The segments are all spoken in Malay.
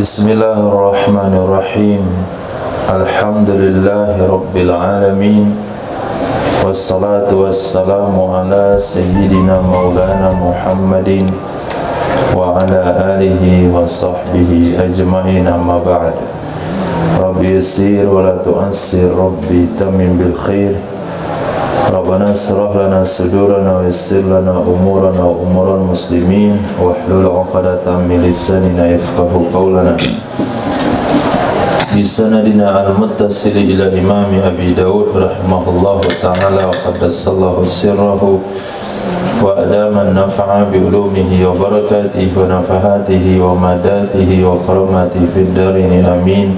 Bismillahirrahmanirrahim. Alhamdulillahi rabbil alamin. Wassalatu wassalamu ala sayyidina maulana Muhammadin wa ala alihi wa sahbihi ajma'in, amma ba'd. Rabbi yassir wa la tu'assir, Rabbi tamim bil khair. Rabbana asrah lana sudurana wa yassir lana umurana wa umural muslimin wa hlul 'uqdatam min lisanina yafqahu qawlana. Bisanadina al-muttasil ila imami Abi Dawud rahimahullahu ta'ala wa qaddasallahu sirrahu wa adama an-naf'a bi ulumihi wa barakatihi wa nafahatihi wa madatihi wa karamatihi fid darini amin.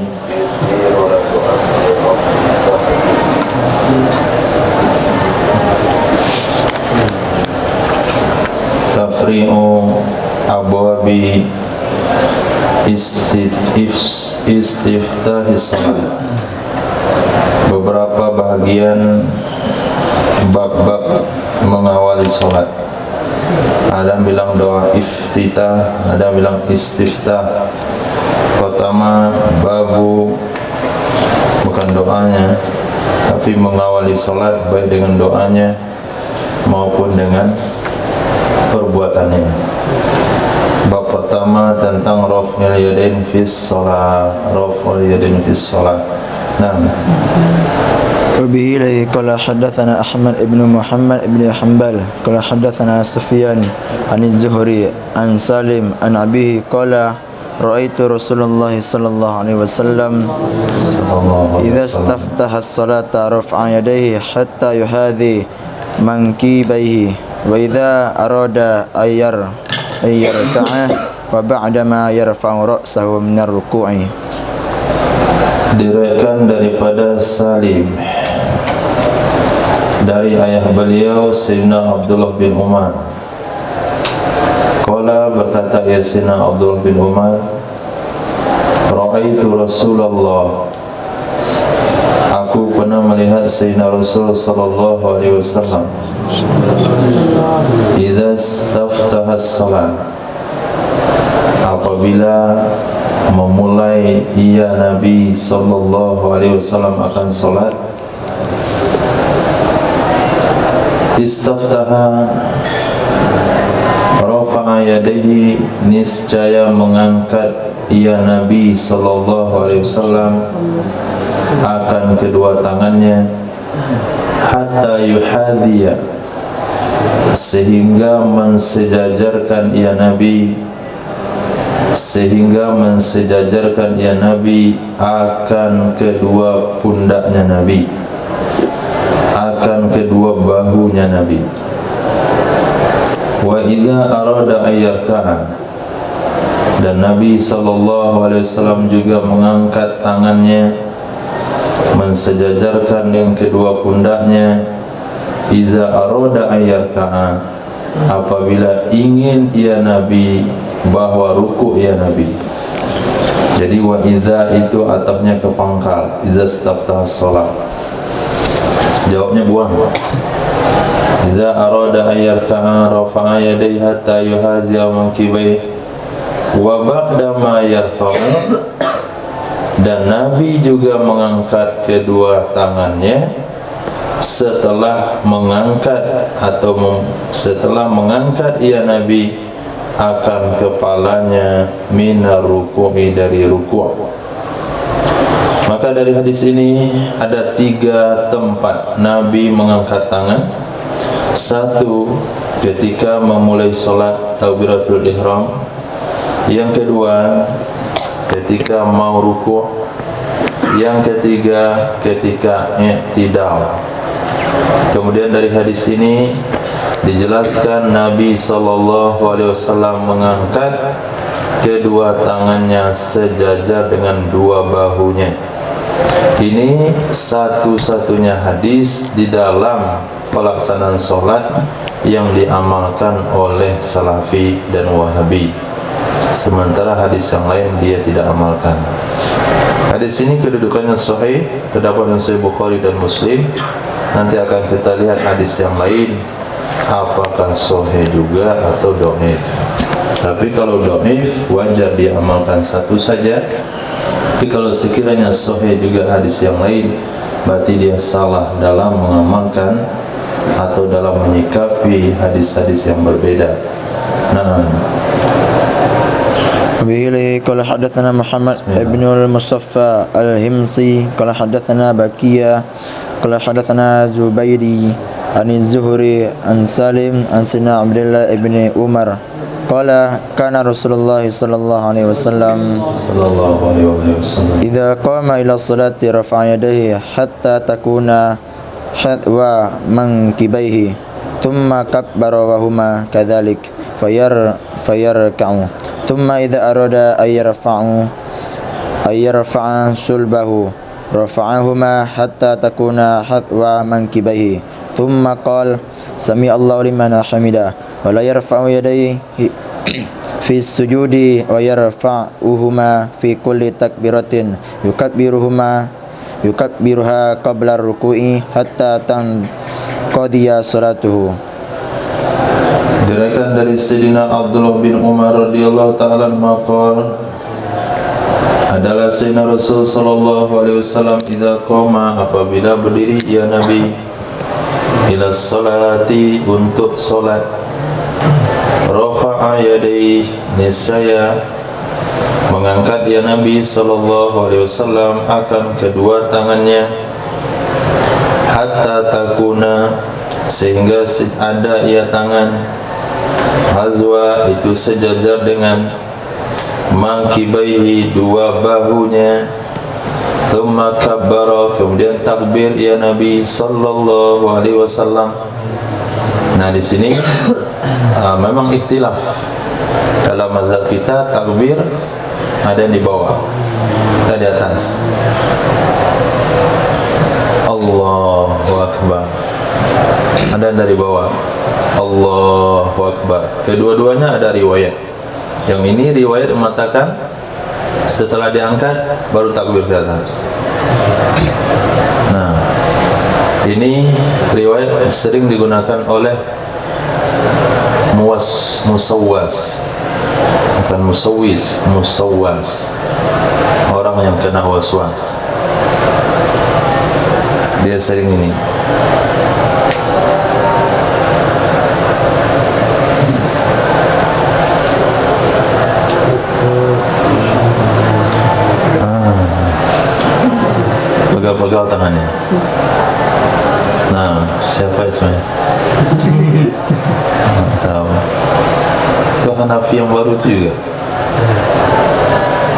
Tafri'u abwabi istiftahis salat. Beberapa bahagian bab-bab mengawali salat. Ada yang bilang doa iftitah, ada yang bilang istiftah. Pertama, babu bukan doanya, tapi mengawali salat baik dengan doanya maupun dengan perbuatannya. Bab pertama tentang raf'ul yadain fis shalah, raf'ul yadain fis shalah. Naam. وبه إليه قال حدثنا أحمد بن محمد بن حنبل قال حدثنا سفيان عن الزهري عن سالم عن أبيه قال رأيت رسول الله صلى الله عليه وسلم إذا استفتح الصلاة رفع يديه حتى يحاذي منكبيه وإذا أراد أن يركع وبعدما يرفع رأسه من الركوع. Diriwayatkan daripada Salim dari ayah beliau Sayyidina Abdullah bin Umar. Qala, berkata ya Sayyidina Abdullah bin Umar, Ra'aitu Rasulullah, aku pernah melihat Sayyidina Rasul sallallahu alaihi wasallam idza istaftaha as-salat, apabila memulai ia Nabi sallallahu alaihi wasallam akan salat. Istaftaha rafa'a yadayhi, niscaya mengangkat ia Nabi sallallahu alaihi wasallam akan kedua tangannya, hatta yuhadhiya, sehingga mensejajarkan ia Nabi, sehingga mensejajarkan ia Nabi akan kedua pundaknya Nabi, akan kedua bahunya Nabi. Wa idza arada ayyarka'a, dan Nabi sallallahu alaihi wasallam juga mengangkat tangannya, mensejajarkan dengan kedua pundaknya. Idza arada ayyarka'a, apabila ingin ia Nabi bahwa ruku ya Nabi. Jadi wa idza itu atapnya ke pangkal, idza istaftah shalah. Jawabnya buang. Idza arada ayyarka'a rafa'a yadayhi hatta yuhadhiya mankibai wa ba'da ma yarfa'u, dan Nabi juga mengangkat kedua tangannya setelah mengangkat setelah mengangkat ia Nabi akan kepalanya minar ruku'i, dari ruku'. Maka dari hadis ini ada 3 tempat Nabi mengangkat tangan. Satu, ketika memulai salat takbiratul ihram. Yang kedua, ketika mau ruku'. Yang ketiga, ketika i'tidal. Kemudian dari hadis ini dijelaskan Nabi sallallahu alaihi wasallam mengangkat kedua tangannya sejajar dengan dua bahunya. Ini satu-satunya hadis di dalam pelaksanaan salat yang diamalkan oleh Salafi dan Wahabi. Sementara hadis yang lain dia tidak amalkan. Hadis ini kedudukannya sahih, terdapat dalam Sahih Bukhari dan Muslim. Nanti akan kita lihat hadis yang lain apakah sahih juga atau dhaif. Tapi kalau dhaif wajar diamalkan satu saja. Tapi kalau sekiranya sahih juga hadis yang lain, berarti dia salah dalam mengamalkan atau dalam menyikapi hadis-hadis yang berbeda. Nah, bihi qala hadatsana Muhammad ibn al-Mustafa al-Himsi qala hadatsana Baqiya qala hadatsana Zubaidi an az-Zuhri an Salim an Sina Abdullah ibn Umar qala kana Rasulullah sallallahu alaihi wasallam idza qama ila salati rafa'a yadayhi hatta takuna hadwa mankibaihi thumma kabbara wa huma kadzalik fayarka'u thumma idza arada ay yarfa'a sulbahu rafa'ahuma hatta takuna hadwa mankibaihi thumma qala sami Allahu liman hamidah wa la yarfa'u yadayhi fi sujudi wa yarfa'uhuma fi kulli takbiratin yukabbiruha qabla ruku'i hatta tanqadiya salatuhu. Diriwayatkan dari Sayyidina Abdullah bin Umar radhiyallahu ta'ala anhu adalah Sayyidina Rasul sallallahu alaihi wasallam idza qama, apabila berdiri ya Nabi, ila salati, untuk salat, rafa'a yadayhi, niscaya mengangkat ya Nabi sallallahu alaihi wasallam akan kedua tangannya, hatta takuna, sehingga ada ia tangan, hazwa, itu sejajar dengan mangkibaihi, dua bahunya, thumma kabbara, kemudian takbir ya Nabi sallallahu alaihi wasallam. Nah, di sini memang ikhtilaf dalam mazhab kita. Takbir ada yang di bawah, ada di atas. Allahu Akbar, ada yang dari bawah, Allahu Akbar. Kedua-duanya ada riwayat. Yang ini riwayat mengatakan setelah diangkat baru takbir ke atas. Nah, ini riwayat sering digunakan oleh musawwas, bukan musawwis, musawwas, orang yang kena waswas. Dia sering ini. Pegal-pegal tangannya. Nah, siapa ismanya? Tahu. Itu Hanafi yang baru itu juga.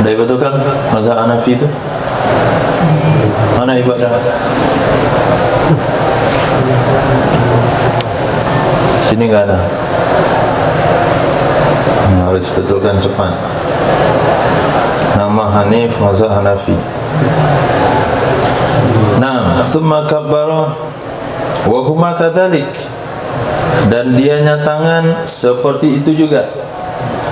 Ada betul kan mazhab Hanafi itu? Mana ibadah? Sini enggak ada. Harus betulkan cepat. Nama Hanif, mazhab Hanafi. Nah, summa kabbara wa huma kadzalik, dan dianya tangan seperti itu juga,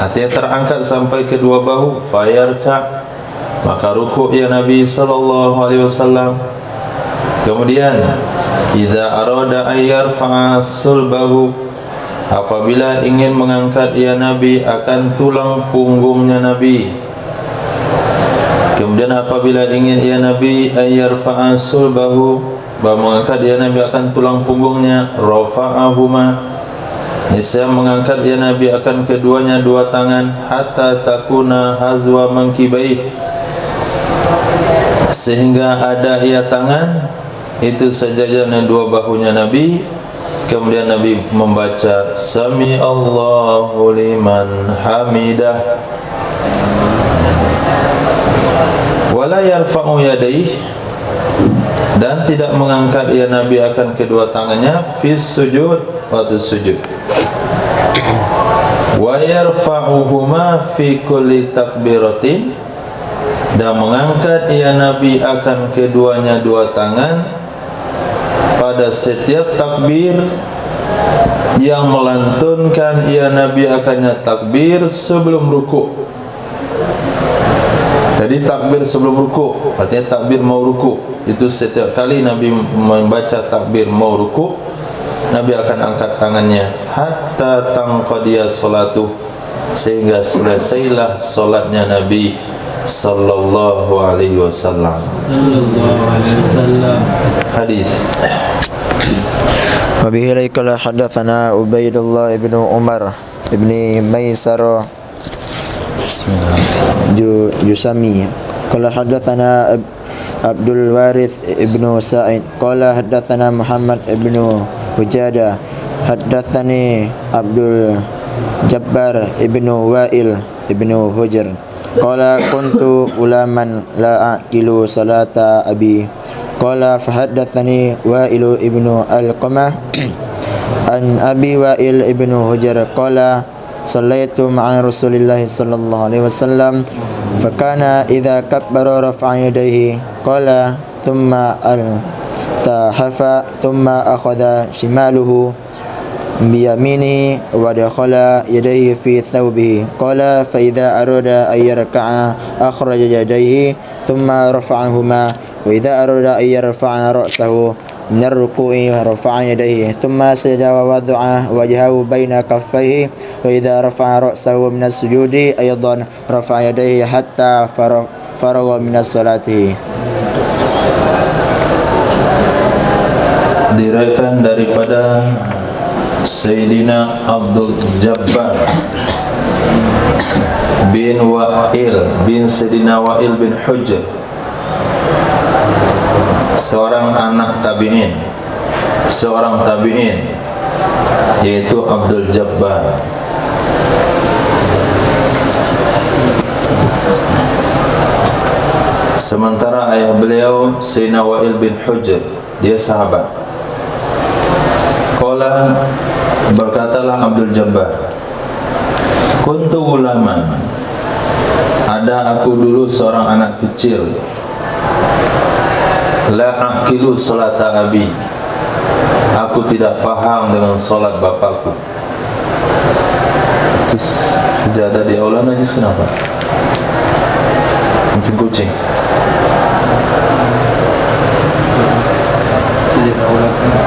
artinya terangkat sampai kedua bahu, fayarka, maka rukuk ya Nabi sallallahu alaihi wasallam. Kemudian idza arada ayyar fa sulbahu, apabila ingin mengangkat ya Nabi akan tulang punggungnya Nabi. Kemudian apabila ingin ya Nabi ayyar fa sulbahu, mengangkat ya Nabi akan tulang punggungnya, rafa'ahuma, niscaya mengangkat ya Nabi akan keduanya dua tangan, hatta takuna hazwa mankibai, sehingga ada ya tangan itu sejajarnya dua bahunya Nabi. Kemudian Nabi membaca sami Allahu liman hamidah, wala yarfa'u yadayhi, dan tidak mengangkat ya Nabi akan kedua tangannya, fis sujud, waktu sujud, wa yarfa'uhuma fi kulli takbiratin, dan mengangkat ya Nabi akan keduanya dua tangan pada setiap takbir, yang melantunkan ya Nabi akannya takbir sebelum rukuk. Jadi takbir sebelum rukuk, artinya takbir mau rukuk, itu setiap kali Nabi membaca takbir mau rukuk, Nabi akan angkat tangannya hatta tanqadiya salatuh, sehingga selesailah solatnya Nabi sallallahu alaihi wasallam. Hadis. Wabihi qala hadatsana Ubaidullah ibnu Umar ibni Maisarah Jusami qala hadatsana Abdul Warith ibnu Sa'id qala hadatsana Muhammad ibnu Hujadah hadatsani Abdul Jabbar ibnu Wa'il ibnu Hujr qala kuntu ulaman la aqilu salata abi qala fahaddatsani Wa'il ibnu Alqamah an Abi Wa'il ibnu Hujr qala sallaitu ma'a Rasulillah sallallahu alaihi wasallam fakana idza kabbara rafa'a yadayhi qala thumma al-tahafa thumma akhadha shimaluhu biyaminihi wa dakhala yadayhi fi thawbihi qala fa idza arada ay yarka'a akhraja yadayhi thumma rafa'ahuma wa idza arada ay yarfa'a ra'sahu min ar-ruku'i rafa'a yadayhi thumma sajada wa wada'a wajhahu baina kaffayhi wa idza rafa'a ra'sahu min as-sujudi aydan rafa'a yadayhi hatta faragha min as-salati. Diriwayatkan daripada Sayyidina Abdul Jabbar bin Wa'il bin Sayyidina Wa'il bin Hujr, seorang anak tabi'in, yaitu Abdul Jabbar. Sementara ayah beliau Sayyidina Wa'il bin Hujr, dia sahabat. Qala, berkatalah Abdul Jabbar, kuntu ulaman, ada aku dulu seorang anak kecil, la aqilu salata abi, aku tidak paham dengan solat bapakku. Itu sejadah di aula najis kenapa? Kucing kucing.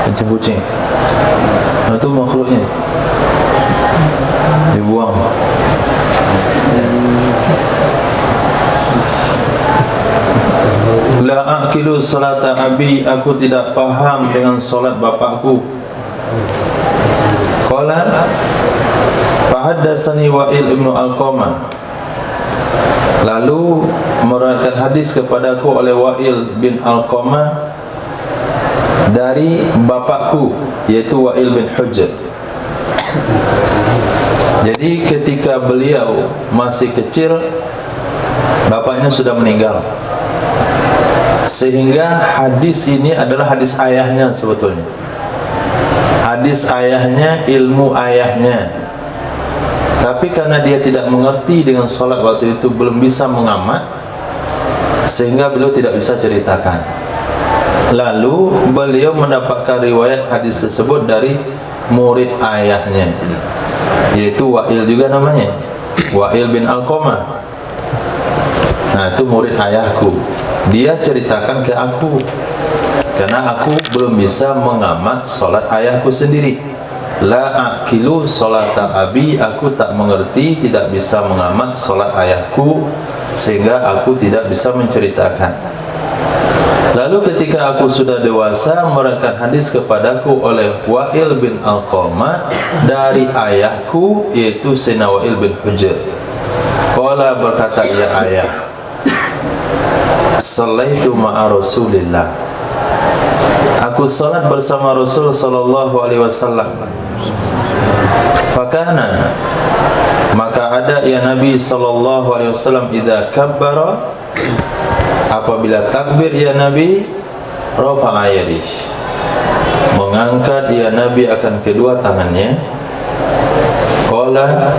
Kucing kucing. Nah, itu makhluknya dibuang. La aqilu salata abi, aku tidak paham dengan solat bapakku. Qala fahaddatsani Wa'il ibnu Alqamah, lalu meriwayatkan hadis kepadaku oleh Wa'il bin Alqamah dari bapakku, yaitu Wa'il bin Hujr. Jadi ketika beliau masih kecil, bapaknya sudah meninggal, sehingga hadis ini adalah hadis ayahnya sebetulnya. Hadis ayahnya, ilmu ayahnya. Tapi karena dia tidak mengerti dengan solat waktu itu, belum bisa mengamat, sehingga beliau tidak bisa ceritakan. Lalu beliau mendapatkan riwayat hadis tersebut dari murid ayahnya, yaitu Wa'il juga namanya, Wa'il bin Alqamah. Nah, itu murid ayahku. Dia ceritakan ke aku, karena aku belum bisa mengamat solat ayahku sendiri. La aqilu solata abi, aku tak mengerti, tidak bisa mengamat solat ayahku, sehingga aku tidak bisa menceritakan. Lalu ketika aku sudah dewasa, meriwayatkan hadis kepadaku oleh Wa'il bin Alqamah dari ayahku, yaitu Sayyidina Wa'il bin Hujr. Qala, berkata ia ayah, sallaitu ma'a Rasulillah, aku salat bersama Rasul sallallahu alaihi wasallam. Fakana, maka ada ya Nabi sallallahu alaihi wasallam, idza kabbara, apabila takbir ya Nabi, rafa'a yadihi, mengangkat ya Nabi akan kedua tangannya. Qala,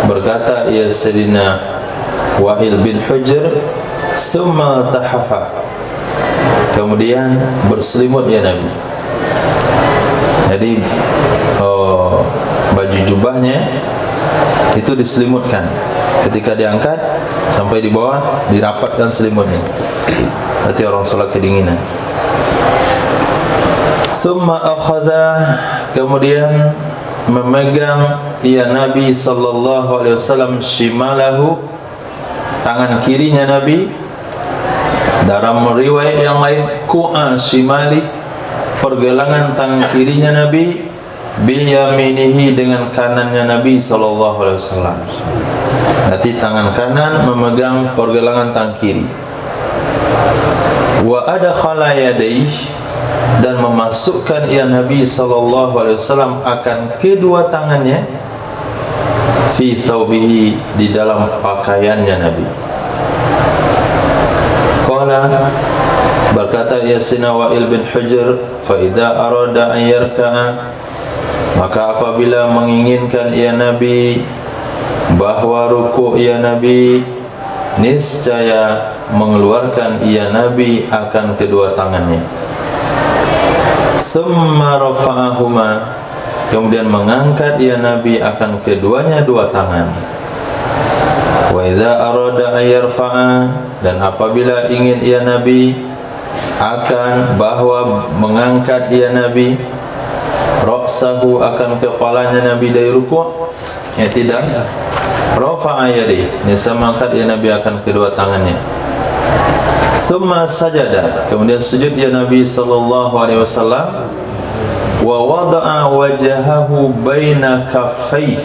berkata ya Sayyidina Wa'il bin Hujr, summa tahafa, kemudian berselimut ya Nabi. Jadi baju jubahnya itu diselimutkan. Ketika diangkat sampai di bawah, dirapatkan selimutnya. Berarti orang salat kedinginan. Summa akhadha, kemudian memegang ya Nabi sallallahu alaihi wasallam shimalahu, tangan kirinya Nabi. Dalam riwayat yang lain ku'a shimali, pergelangan tangan kirinya Nabi, biyaminihi, dengan kanannya Nabi sallallahu alaihi wasallam. Berarti tangan kanan memegang pergelangan tangan kiri. Wa adkhala yadayhi, dan memasukkan ia Nabi sallallahu alaihi wasallam akan kedua tangannya fi thawbihi, di dalam pakaiannya Nabi. Qala, berkata Sayyidina Wa'il bin Hujr, fa idza arada an yarka'a, maka apabila menginginkan ia Nabi bahwa ruku' ia Nabi, niscaya mengeluarkan ia Nabi akan kedua tangannya. Summa rafa'ahuma, kemudian mengangkat ia Nabi akan keduanya dua tangan. Wa idza arada an yarfa'a, dan apabila ingin ia Nabi akan bahwa mengangkat ia Nabi ra'sahu, akan kepalanya Nabi dari rukuk, ya tidak, rafa'a yadayhi, mengangkat ia Nabi akan kedua tangannya. Summa sajada, kemudian sujud ya Nabi sallallahu alaihi wasallam. Wa wada'a wajhahu baina kaffai,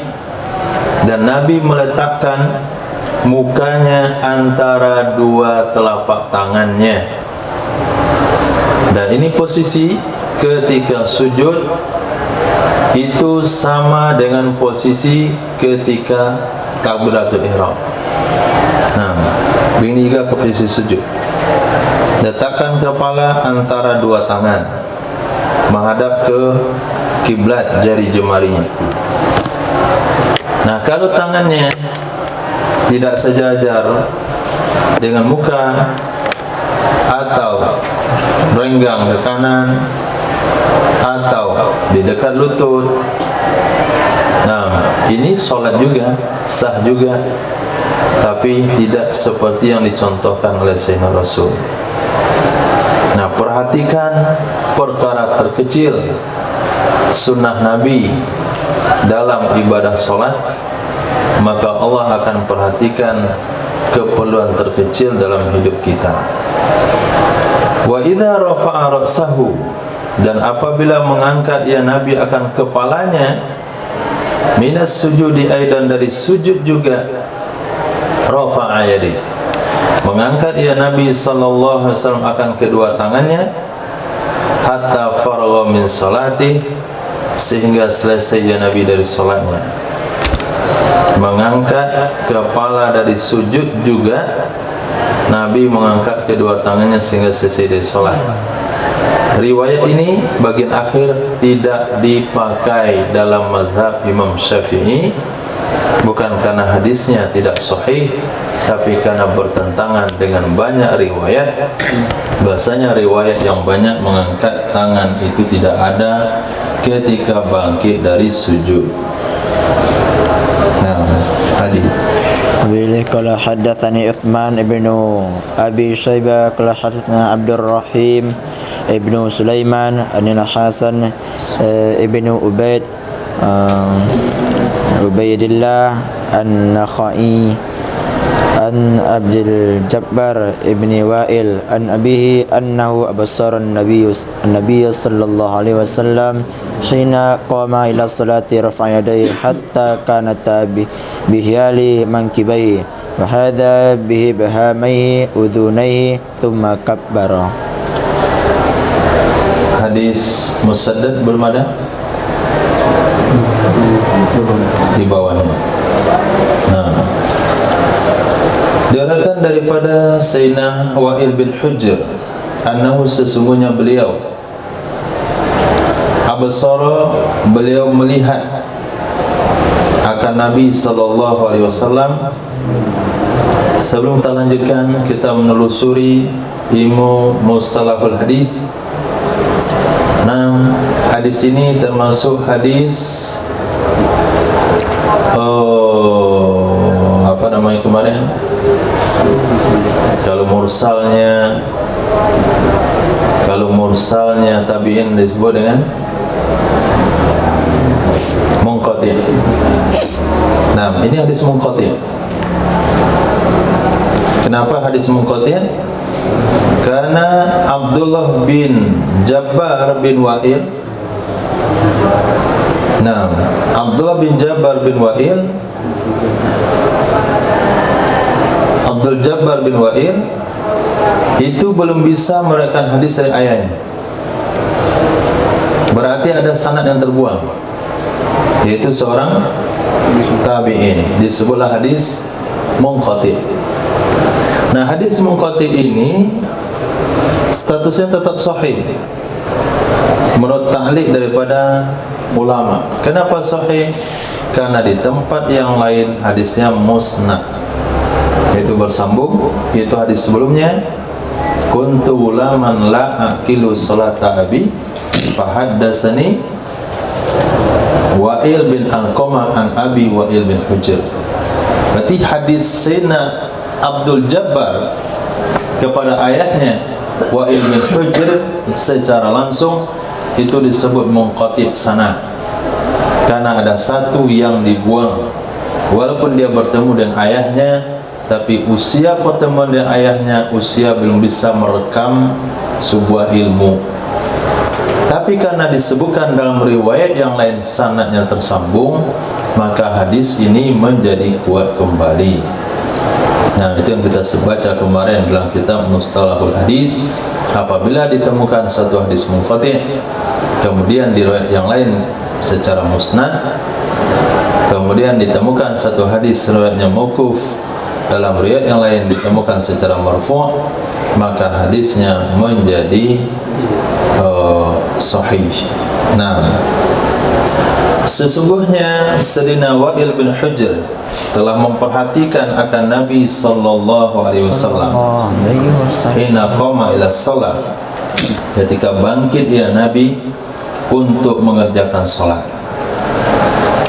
dan Nabi meletakkan mukanya antara dua telapak tangannya. Dan ini posisi ketika sujud itu sama dengan posisi ketika takbiratul ihram. Nah, begini juga ke posisi sujud. Letakkan kepala antara dua tangan, menghadap ke kiblat jari jemarinya. Nah, kalau tangannya tidak sejajar dengan muka atau renggang ke kanan atau di dekat lutut, nah ini solat juga, sah juga, tapi tidak seperti yang dicontohkan oleh Sayyidina Rasul. Nah, perhatikan perkara terkecil sunnah Nabi dalam ibadah solat, maka Allah akan perhatikan keperluan terkecil dalam hidup kita. Wa idza rafa'a ra'sahu, dan apabila mengangkat ya Nabi akan kepalanya, minas sujudi aidan, dari sujud juga, rafa'a yadayhi, mengangkat ya Nabi sallallahu alaihi wasallam akan kedua tangannya, hatta faragha min salati, sehingga selesai ya Nabi dari salatnya. Mengangkat kepala dari sujud juga, Nabi mengangkat kedua tangannya sehingga selesai dari salat. Riwayat ini bagian akhir tidak dipakai dalam mazhab Imam Syafi'i, bukan karena hadisnya tidak sahih, tapi karena bertentangan dengan banyak riwayat. Bahasanya riwayat yang banyak mengangkat tangan itu tidak ada ketika bangkit dari sujud. Nah, hadis. Bila qala haddatsani Uthman ibn Abi Syaibah qala haddatsana Abdul Rahim ibn Sulaiman an Hasan ibn Ubaidillah an-Nakhai an Abdul Jabbar ibn Wa'il an abihi annahu absara an-nabiy sallallahu alaihi wasallam hina qama ila salati rafa'a yadayhi hatta kanata bihiyali mankibayhi wa hadha bihi bahamaihi udhunaihi thumma kabbara. Hadis Musaddad belum ada di bawahnya. Nah, diriwayatkan daripada Sayyidina Wa'il bin Hujr, annahu, sesungguhnya beliau, absara, beliau melihat akan Nabi sallallahu alaihi wasallam. Sebelum kita lanjutkan, kita menelusuri ilmu mustalahul hadis. Nah, hadis ini termasuk hadis apa namanya kemarin, kalau mursalnya tabi'in disebut dengan munqati'. Nah, ini hadis munqati'. Kenapa hadis munqati'? Karena Abdullah bin Jabbar bin Wa'il, nah, Abdullah bin Jabbar bin Wa'il, Abdul Jabbar bin Wa'il itu belum bisa meriwayatkan hadis dari ayahnya. Berarti ada sanad yang terbuang, yaitu seorang tabi'in, disebutlah hadis munqati'. Nah, hadis munqati' ini statusnya tetap sahih menurut ta'liq daripada ulama. Kenapa sahih? Karena di tempat yang lain hadisnya musnad, yaitu bersambung, yaitu hadis sebelumnya, kuntu ulaman la aqilu salata abi fahaddasani Wa'il bin Alqamah an abi Wa'il bin Hujr. Berarti hadis Sayyidina Abdul Jabbar kepada ayahnya Wa'il bin Hujr secara langsung itu disebut munqati' sanad, karena ada satu yang dibuang. Walaupun dia bertemu dengan ayahnya, tapi usia pertemuan dengan ayahnya usia belum bisa merekam sebuah ilmu. Tapi karena disebutkan dalam riwayat yang lain sanadnya tersambung, maka hadis ini menjadi kuat kembali. Nah, itu yang kita baca kemarin dalam kitab Mustalahul Hadis. Apabila ditemukan satu hadis munqati', kemudian di riwayat yang lain secara musnad, kemudian ditemukan satu hadis riwayatnya mauquf, dalam riwayat yang lain ditemukan secara marfu', maka hadisnya menjadi sahih. Nah, sesungguhnya Sayyidina Wa'il bin Hujr telah memperhatikan akan Nabi sallallahu alaihi wasallam hina qama ila shalah, ketika bangkit ya Nabi untuk mengerjakan salat.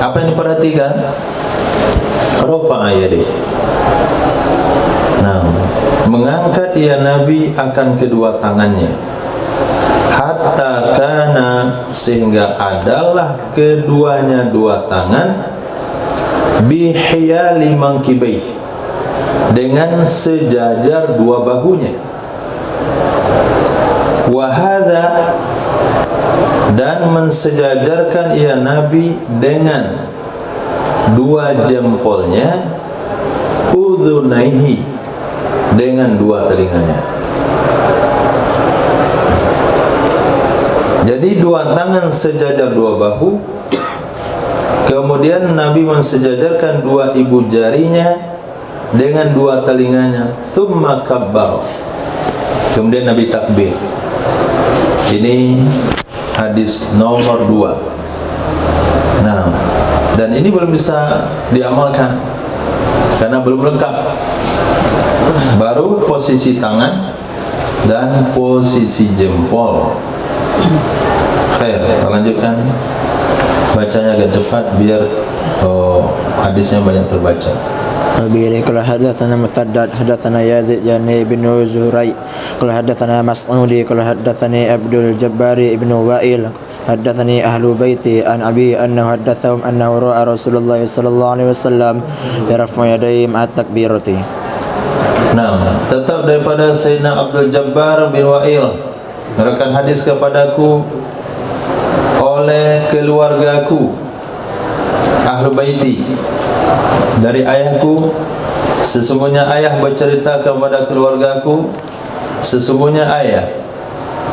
Apa yang diperhatikan? Rafa'a yadayhi. Nah, mengangkat ya Nabi akan kedua tangannya, hatta kana, sehingga adalah keduanya dua tangan, bihiyali mangkibai, dengan sejajar dua bahunya, wahada, dan mensejajarkan ia Nabi dengan dua jempolnya, udhunaihi, dengan dua telinganya. Jadi dua tangan sejajar dua bahu, kemudian Nabi mensejajarkan dua ibu jarinya dengan dua telinganya, thumma kabbar, kemudian Nabi takbir. Ini hadis nomor 2. Nah, dan ini belum bisa diamalkan karena belum lengkap. Baru posisi tangan dan posisi jempol. Khair, kita lanjutkan bacanya agak cepat biar hadisnya banyak terbaca. Abi qala hadatsana Mutaddad hadatsana Yazid yani bin Zurai qala hadatsana Mas'udi qala hadatsani Abdul Jabbari ibn Wa'il hadatsani ahlu baiti an abi annahu hadatsahum annahu ra'a Rasulullah sallallahu alaihi wasallam yarfa'u yadayhi ma'at takbirati. Nah, tetap daripada Sayyidina Abdul Jabbar bin Wa'il, meriwayatkan hadis kepadaku oleh keluargaku, ahlu baiti, dari ayahku. Sesungguhnya ayah bercerita kepada keluargaku, sesungguhnya ayah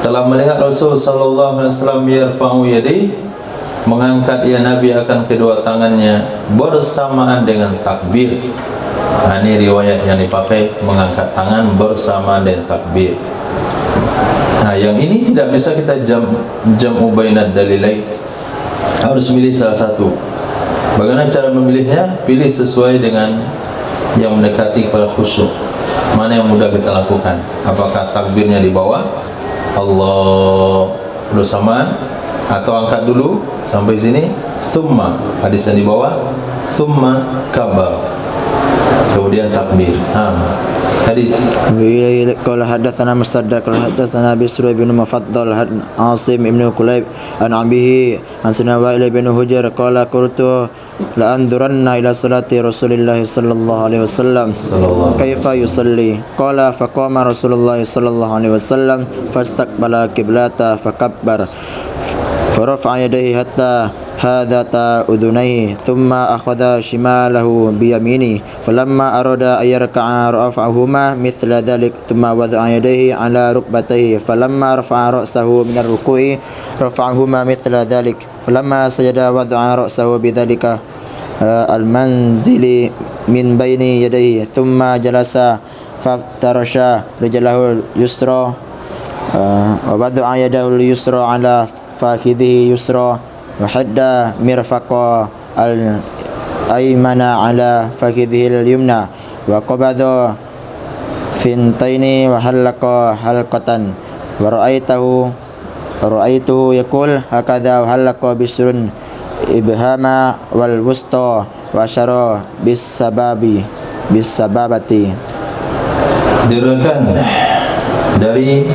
telah melihat Rasul sallallahu alaihi wasallam yarfa'u yadi, mengangkat ya Nabi akan kedua tangannya bersamaan dengan takbir. Nah, ini riwayat yang dipakai, mengangkat tangan bersamaan dengan takbir. Nah, yang ini tidak bisa kita jam'u bainad dalilain, harus milih salah satu. Bagaimana cara memilihnya? Pilih sesuai dengan yang mendekati kepada khusyuk. Mana yang mudah kita lakukan? Apakah takbirnya di bawah Allah bersamaan, atau angkat dulu sampai sini, summa hadisnya di bawah, summa kabar, kemudian takbir. hadis. قال حدثنا مسدد قال حدثنا بشر بن مفضل عاصم بن كليب عن أبيه عن سنوائل بن هجر قال قلت لأنظرن إلى صلاة رسول الله صلى الله عليه وسلم كيف يصلي قال فقام رسول الله صلى الله عليه وسلم فاستقبل قبلة فكبر فرفع يديه حتى هذا أذنيه ثم أخذ شماله بيمينه فلما أراد أن يركع رفعهما مثل ذلك ثم وضع يديه على ركبتيه فلما رفع رأسه من الركوع رفعهما مثل ذلك فلما سجد وضع رأسه بذلك المنزل من بين يديه ثم جلس فافترش رجله اليسرى ووضع يده اليسرى على فخذه يسرى وحد مرفق الأيمن على فخذه اليمنى وقبض ثنتين وحلق حلقة ورأيته يقول هكذا وحلق بشر إبهام والوسطى وأشار بالسبابة. Diriwayatkan dari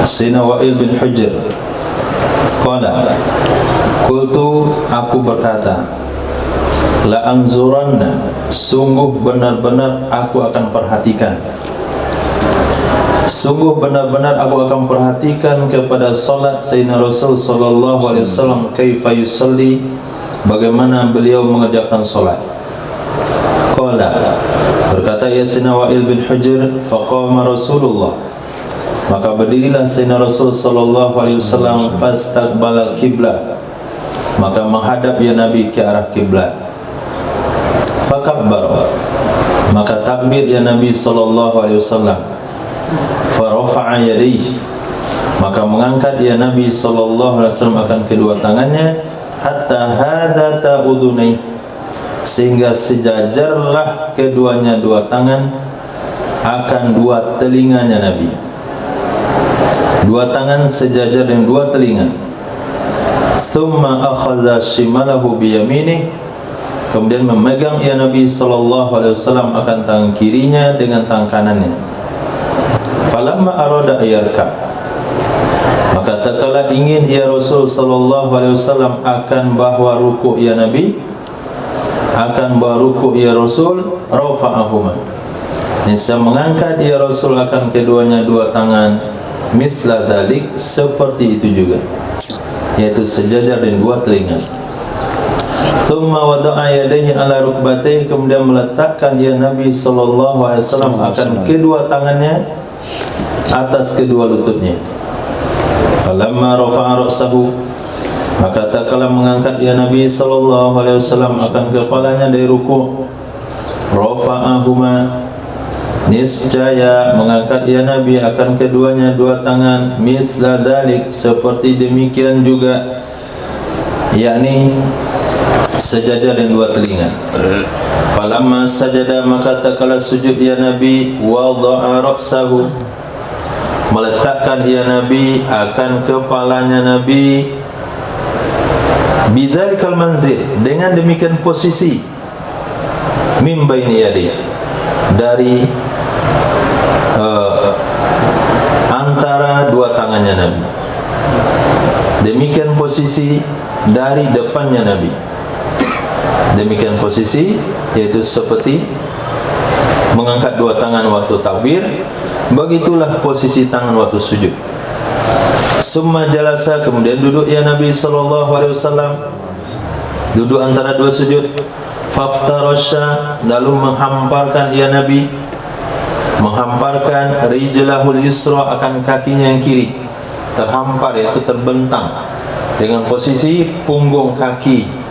Sayyidina Wa'il bin Hujr qala qultu, aku berkata, la anzuranna, sungguh benar-benar aku akan perhatikan, sungguh benar-benar aku akan perhatikan kepada salat Sayyidina Rasul sallallahu alaihi wasallam, kaifa yusalli, bagaimana beliau mengerjakan salat. Qala, berkata ya Sayyidina Wa'il bin Hujr, faqama Rasulullah, maka berdirilah Sayyidina Rasul sallallahu alaihi wasallam, fastaqbalal qiblah, maka menghadap ya Nabi ke arah kiblat. Fakabbar, maka takbir ya Nabi sallallahu alaihi wasallam. Farafa'a yadayhi, maka mengangkat ya Nabi sallallahu alaihi wasallam akan kedua tangannya, hatta hadata udunai, sehingga sejajarlah keduanya dua tangan akan dua telinganya Nabi. Dua tangan sejajar dengan dua telinga. Thumma akhadha shimalahu biyaminih, kemudian memegang ya Nabi sallallahu alaihi wasallam akan tangan kirinya dengan tangan kanannya. Falamma arada ayarka, maka tatkala ingin ya Rasul sallallahu alaihi wasallam akan bahwa ruku' ya Nabi, akan bahwa ruku' ya Rasul, rafa'ahuma, niscaya mengangkat ya Rasul akan keduanya dua tangan, misla dzalik, seperti itu juga, yaitu sejajar dengan dua telinga. Thumma wada'a yadayhi ala rukbatayhi, kemudian meletakkan ya Nabi sallallahu alaihi wasallam akan kedua tangannya atas kedua lututnya. Falamma rafa'a ra'sahu, maka tatkala mengangkat ya Nabi sallallahu alaihi wasallam akan kepalanya dari ruku', rafa'ahuma, niscaya mengangkat ya Nabi akan keduanya dua tangan, misla dalik, seperti demikian juga, yakni sejajar dengan dua telinga. Falamma sajada, maka tatkala sujud ya Nabi, wada'a ra'sahu, meletakkan ya Nabi akan kepalanya Nabi, bidzalikal manzil, dengan demikian posisi, min baini yadayhi, dari antara dua tangannya Nabi. Demikian posisi dari depannya Nabi. Demikian posisi, yaitu seperti mengangkat dua tangan waktu takbir, begitulah posisi tangan waktu sujud. Summa jalasa, kemudian duduk ya Nabi sallallahu alaihi wasallam, duduk antara dua sujud. Faftarasha, lalu menghamparkan ya Nabi, menghamparkan rijlahul yusra, akan kakinya yang kiri, terhampar, yaitu terbentang dengan posisi punggung kaki.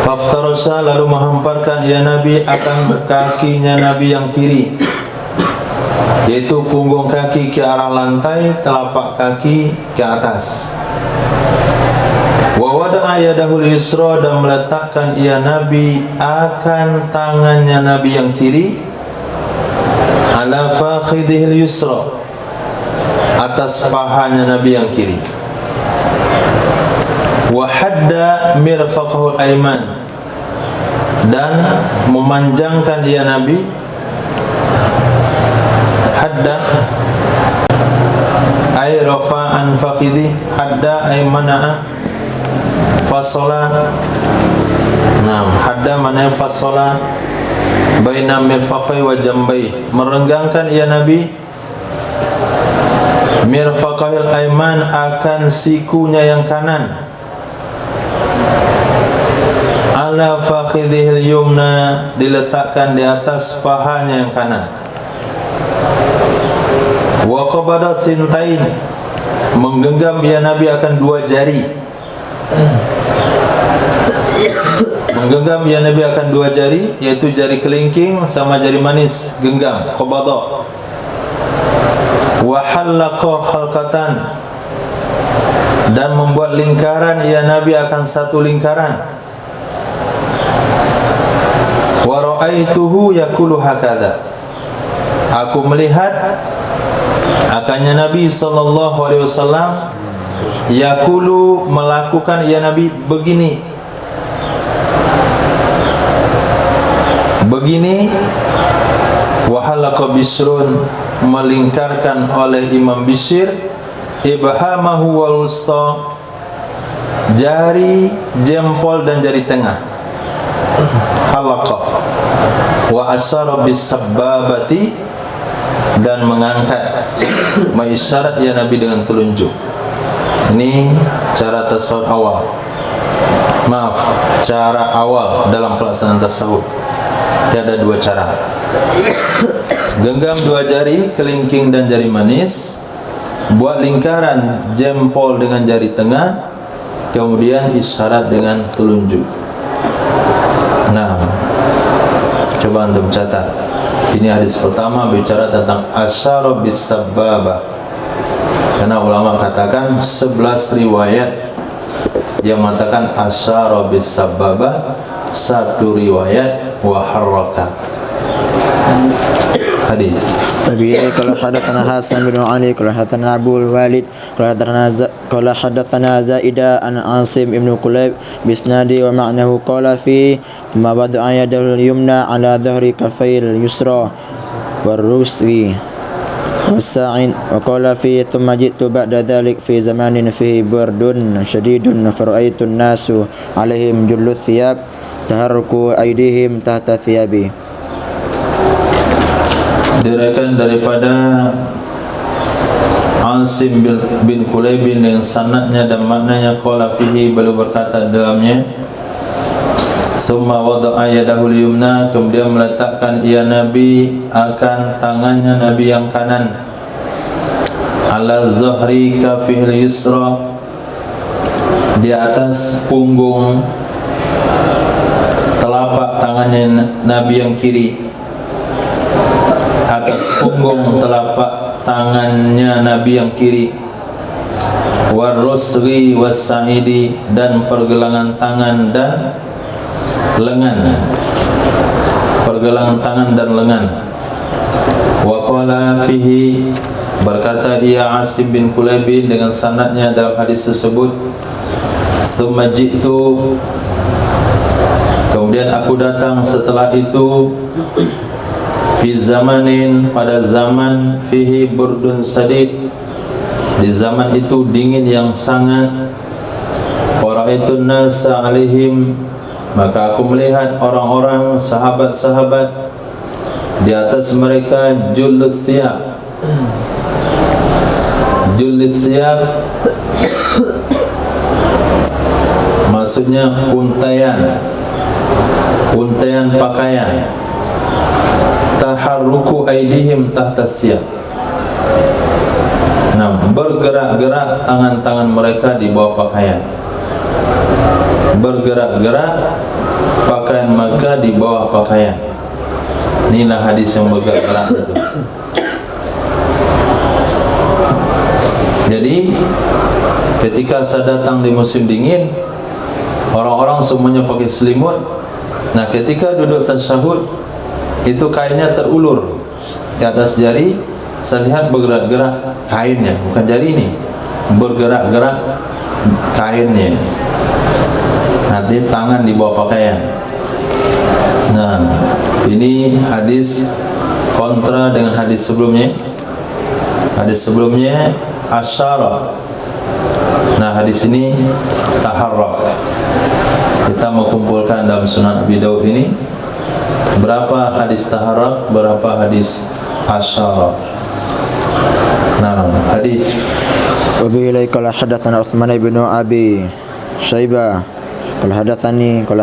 Faftarasha, lalu menghamparkan ya Nabi akan kakinya Nabi yang kiri, yaitu punggung kaki ke arah lantai, telapak kaki ke atas. Wa wada'a yadahul yusra, dan meletakkan ia Nabi akan tangannya Nabi yang kiri, ala fakhidihil yusra, atas pahanya Nabi yang kiri. Wa hadda mirfaqahul aiman, dan memanjangkan ia Nabi. Hadda ay rafa'an fakhidhi, hadda ay mana'a, fasala. Nah, hadda mana fasala baina mirfaqai wa jambai, merenggangkan ia Nabi mirfaqahil aiman, akan sikunya yang kanan, ala fakhidhil yumna, diletakkan di atas pahanya yang kanan. Wa qabada sintain, menggenggam ia Nabi akan dua jari. Menggenggam ya Nabi akan dua jari, yaitu jari kelingking sama jari manis, genggam, qabada. Wa halaqa halqatan, dan membuat lingkaran ya Nabi akan satu lingkaran. Wa ra'aituhu yaqulu hakadha, aku melihat akannya Nabi sallallahu alaihi wasallam yaqulu, melakukan ya Nabi begini. Begini. Wa halaqa Bisrun, melingkarkan oleh Imam Bishr ibhamahu wal wusta, jari jempol dan jari tengah. Halaqa. Wa asyara bis sabbabati, dan mengangkat, mengisyarat ya Nabi dengan telunjuk. Ini cara tasawuf awal. Maaf, cara awal dalam pelaksanaan tasawuf. Ada dua cara. Genggam dua jari kelingking dan jari manis, buat lingkaran jempol dengan jari tengah, kemudian isyarat dengan telunjuk. Nah, coba antum catat. Ini hadis pertama bicara tentang asyara bis sabbabah. Karena ulama katakan 11 riwayat yang mengatakan asyara bis sabbabah, satu riwayat wa harraka. Hadis. Abi qala hadatsana Hasan bin Ali qala hadatsana Abu Walid qala hadatsana Zaida an Asim ibn Kulayb bisnadi wa ma'nahu qala fi ma wada'a yadahu al-yumna ala dhahri kaffayil yusra warusri wasa'in wa qala fi thumma ji'tu ba'da dhalik fi zamanin fihi burdun shadidun fara'aitu an-nasu alaihim jullu thiyab taharruku aydihim tahta thiyabi. Diriwayatkan daripada Asim bin Kulayb dengan sanadnya dan maknanya, qala fihi, beliau berkata dalamnya, summa wada'a yadahu al-yumna, kemudian meletakkan ia Nabi akan tangannya Nabi yang kanan, ala zahri kafihil yusra, di atas punggung telapak tangannya Nabi yang kiri, atas punggung telapak tangannya Nabi yang kiri. Warusri wasaidi, dan pergelangan tangan dan lengan, pergelangan tangan dan lengan. Wa qala fihi, berkata ia Asim bin Kulayb dengan sanadnya dalam hadis tersebut, summa ji'tu, kemudian aku datang setelah itu, fi zamanin, pada zaman, fihi burdun sadid, di zaman itu dingin yang sangat. Wara'aitun nasa alaihim, maka aku melihat orang-orang sahabat-sahabat di atas mereka jullus thiyab. Jullus thiyab maksudnya untaian pakaian. Taharruku aydihim tahta siyab, nah, bergerak-gerak tangan-tangan mereka di bawah pakaian. Bergerak-gerak pakaian mereka di bawah pakaian. Inilah hadis yang bergerak-gerak itu. Jadi ketika saya datang di musim dingin, orang-orang semuanya pakai selimut. Nah, ketika duduk tasyahud, itu kainnya terulur di atas jari. Saya lihat bergerak-gerak kainnya, bukan jari ini, bergerak-gerak kainnya. Nanti tangan di bawah pakaian. Nah, ini hadis kontra dengan hadis sebelumnya. Hadis sebelumnya asyara. Nah, hadis ini taharrak. Kita mau kumpulkan dalam Sunan Abi Daud ini berapa hadis taharrak, berapa hadis asyara. Nah, hadis Wabihi qala hadatsana Utsman bin Abi Syaibah qala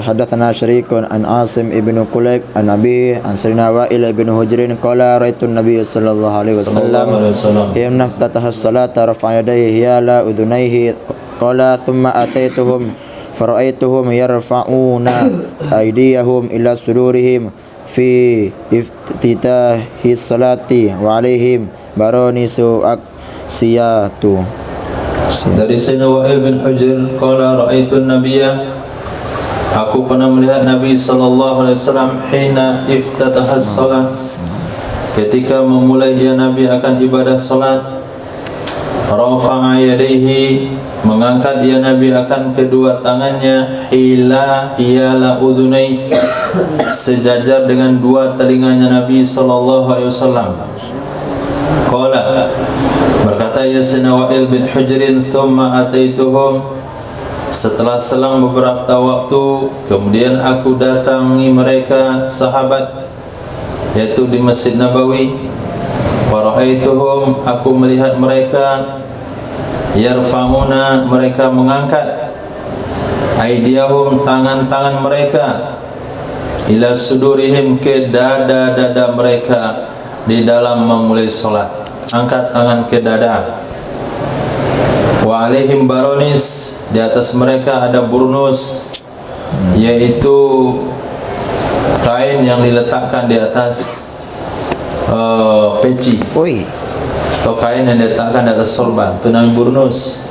hadatsana Syarikun an Asim ibn Qulayb an Abi an Sirina Wa'il ibn Hujrin qala ra'aitu an-nabiy sallallahu alaihi wasallam yamna ftataha as-salata rafa'a yadayhi hiyala udhunayhi qala thumma ataituhum fara'aituhum yarfa'una aydiyahum ila sudurihim fi iftitahi as-salati wa alaihim baranisu aksiyatu. Dari Sayyidina Wa'il bin Hujr qala ra'aitu an-nabiyya, aku pernah melihat Nabi sallallahu alaihi wasallam hina iftataha as-salat, ketika memulai dia Nabi akan ibadah salat, rafa'a yadayhi, mengangkat dia Nabi akan kedua tangannya, hiyala udhunai, sejajar dengan dua telinganya Nabi sallallahu alaihi wasallam. Qala, berkata ya Sayyidina Wa'il bin Hujrin, thumma ataituhum, setelah selang beberapa waktu kemudian aku datangi mereka sahabat, yaitu di Masjid Nabawi. Fara'aituhum, aku melihat mereka, yarfa'una, mereka mengangkat, aydiyahum, tangan-tangan mereka, ila sudurihim, ke dada-dada mereka di dalam memulai solat. Angkat tangan ke dada. Wa alaihim baronis, di atas mereka ada burnus, yaitu kain yang diletakkan di atas peci, atau kain yang diletakkan di atas sorban, itu namanya burnus.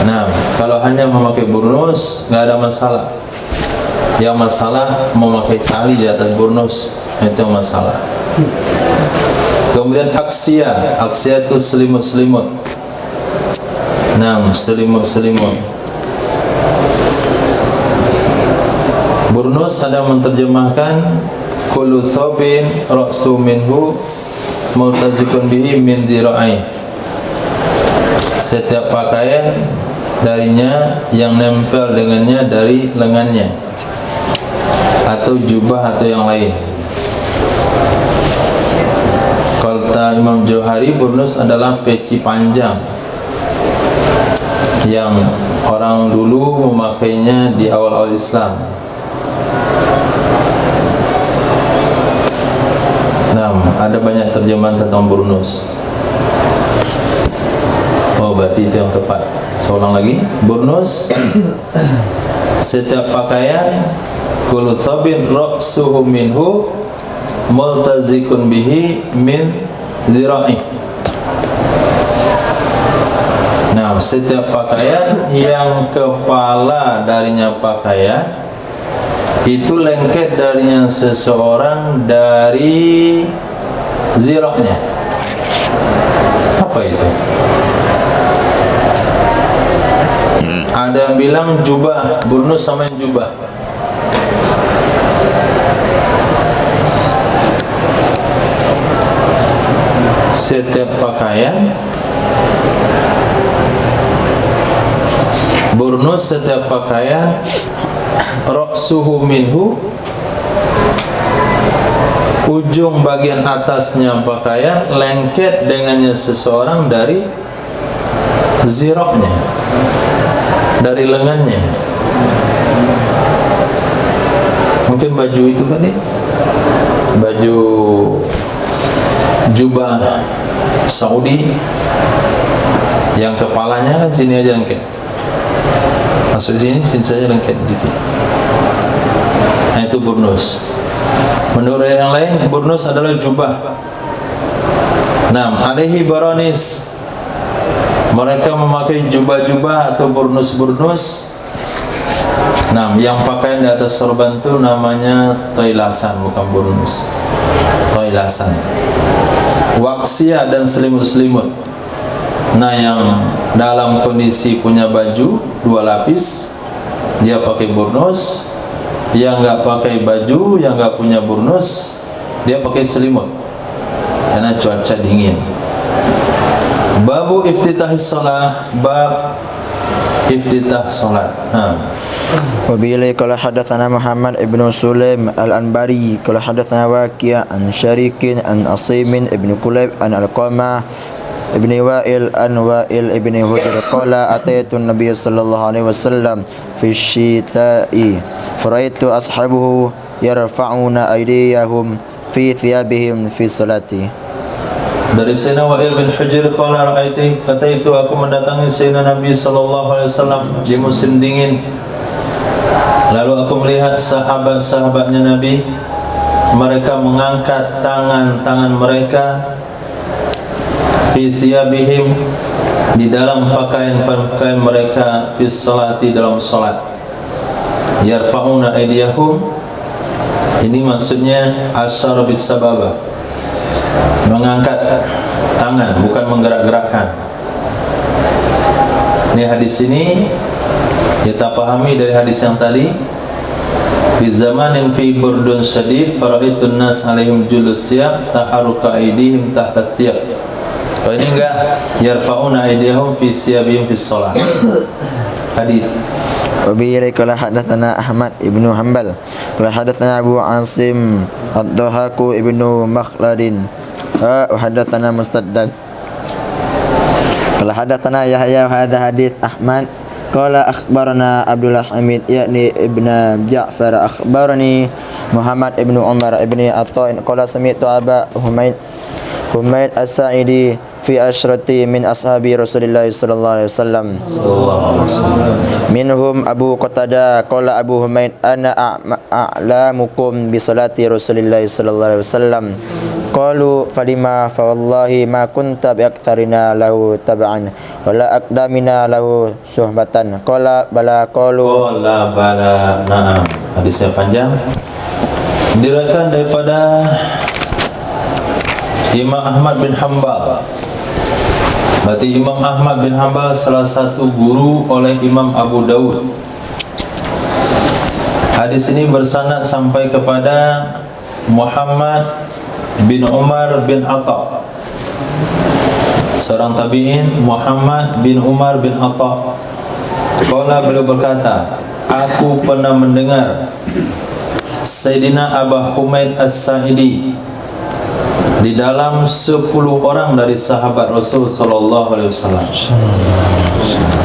Nah, kalau hanya memakai burnus nggak ada masalah. Yang masalah memakai tali di atas burnus, itu yang masalah. Kemudian aksia itu selimut-selimut. Nah, selimut-selimut. Burnus ada menerjemahkan kullu thawbin ra'su minhu multazikun bihi min dhira'i. Setiap pakaian darinya yang nempel dengannya dari lengannya, atau jubah atau yang lain. Kata Imam Johari, burnus adalah peci panjang yang orang dulu memakainya di awal-awal Islam. Nah, ada banyak terjemahan tentang burnus. Oh, berarti itu yang tepat. Saya ulang lagi. Burnus, setiap pakaian, kullu thabin ra'suhu minhu multazikun bihi min dhira'i. Nah, setiap pakaian yang kepala darinya pakaian itu lengket darinya seseorang dari zira'nya. Apa itu? Ada yang bilang jubah, burnus sama yang jubah. Setiap pakaian, burnus setiap pakaian, ra'suhu minhu, ujung bagian atasnya pakaian lengket dengannya seseorang dari ziroknya, dari lengannya. Mungkin baju itu tadi, baju jubah Saudi yang kepalanya kan sini aja lengket, masuk sini saja lengket dikit. Nah, itu burnus. Menurut yang lain, burnus adalah jubah. Nah, alaihi baranis, mereka memakai jubah-jubah atau burnus-burnus. Nah, yang pakaian di atas sorban itu namanya toilasan, bukan burnus. Toilasan. Waksia dan selimut-selimut. Nah, yang dalam kondisi punya baju 2 lapis, dia pakai burnus. Yang nggak pakai baju, yang nggak punya burnus, dia pakai selimut karena cuaca dingin. Babu iftitahis shalah, bab iftitah salat. وبه قال حدثنا محمد بن سليم الأنباري قال حدثنا واكيع عن شريك عن عصيم بن كليب عن القمة ابن وائل عن وائل ابن هجر قال أتيت النبي صلى الله عليه وسلم في الشتاء فرأيت أصحابه يرفعون أيديهم في ثيابهم في صلاته. Dari Sayyidina Wa'il bin Hujr qala kata itu aku mendatangi Sayyidina Nabi sallallahu alaihi wasallam di musim dingin. Lalu aku melihat sahabat-sahabatnya Nabi, mereka mengangkat tangan-tangan mereka fi siyabihim, di dalam pakaian-pakaian mereka, fi salati, dalam salat. Yarfa'una aydiyahum, ini maksudnya asyara bis sababah, mengangkat tangan, bukan menggerak-gerakkan. Ini hadis ini kita pahami dari hadis yang tadi. Fi zamanin fi burdun syadid fara'aitun nas alaihim julus siyab taharuka aydihim tahta siyab. Kalau ini enggak, yarfa'una aydiyahum fi siyabihim fi shalah. Hadis. وبه قال حدثنا أحمد بن حنبل قال حدثنا أبو عاصم الضحاك بن مخلد وحدثنا مسدد قال حدثنا يحيى هذا حديث أحمد قال أخبرنا عبد الحميد يعني ابن جعفر أخبرني محمد ابن عمر ابن عطاء قال سمعت أبا حميد الساعدي في أشرة من أصحاب رسول الله صلى الله عليه وسلم منهم أبو قتادة قال أبو حميد أنا أعلمكم بصلاة رسول الله صلى الله عليه وسلم قالوا فلما فوالله ما كنت بأكثرنا له تبعا ولا أقدمنا له صحبة قال بلى قالوا na'am. Hadisnya panjang, diriwayatkan daripada Imam Ahmad bin Hanbal. Berarti Imam Ahmad bin Hanbal salah satu guru oleh Imam Abu Dawud. Hadis ini bersanad sampai kepada Muhammad bin Umar bin Atta, seorang tabi'in, Muhammad bin Umar bin Atta. Qala, beliau berkata, aku pernah mendengar Sayyidina Abu Humaid As-Sa'idi di dalam 10 orang dari sahabat Rasul sallallahu alaihi wasallam.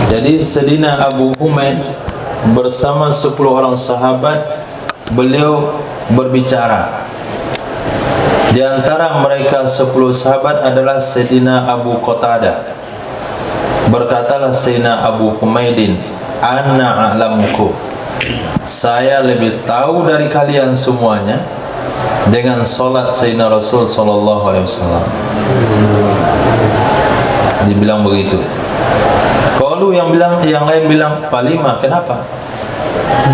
Jadi Sayyidina Abu Humaid bersama 10 orang sahabat, beliau berbicara. Di antara mereka 10 sahabat adalah Sayyidina Abu Qatadah. Berkatalah Sayyidina Abu Humaidin, ana a'lamukum, saya lebih tahu dari kalian semuanya dengan solat Sayyidina Rasul sallallahu alaihi wasallam. Dibilang begitu. Kalau yang lain bilang, "Palima, kenapa?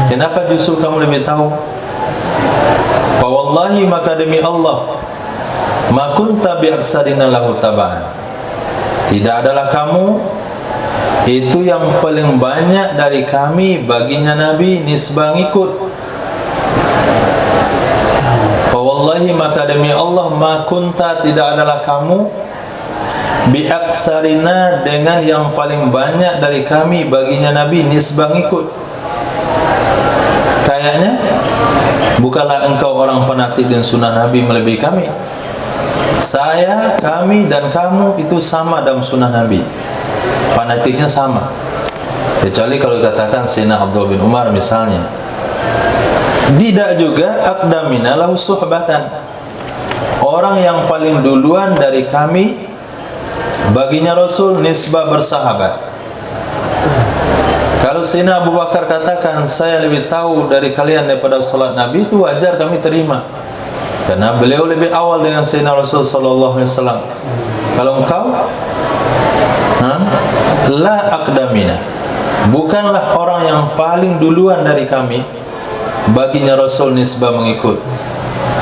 Kenapa justru kamu lebih tahu?" Fa wallahi, maka demi Allah, ma kunta bi aksarina lahu taba'an, tidak adalah kamu itu yang paling banyak dari kami baginya Nabi nisbah ngikut. Wallahi, maka demi Allah, ma kunta, tidak adalah kamu bi aksarina, dengan yang paling banyak dari kami baginya Nabi nisbah ngikut. Kayaknya bukanlah engkau orang fanatik dan sunnah Nabi melebihi kami. Saya, kami dan kamu itu sama dalam sunnah Nabi, fanatiknya sama. Kecuali kalau dikatakan Sayyidina Abdullah bin Umar misalnya, tidak juga aqdamina lahu suhbatan, orang yang paling duluan dari kami baginya Rasul nisbah bersahabat. Kalau Sayyidina Abu Bakar katakan saya lebih tahu dari kalian daripada salat Nabi, itu wajar kami terima, karena beliau lebih awal dengan Sayyidina Rasul sallallahu alaihi wasallam. Kalau engkau la aqdamina, bukanlah orang yang paling duluan dari kami baginya Rasul nisbah mengikut.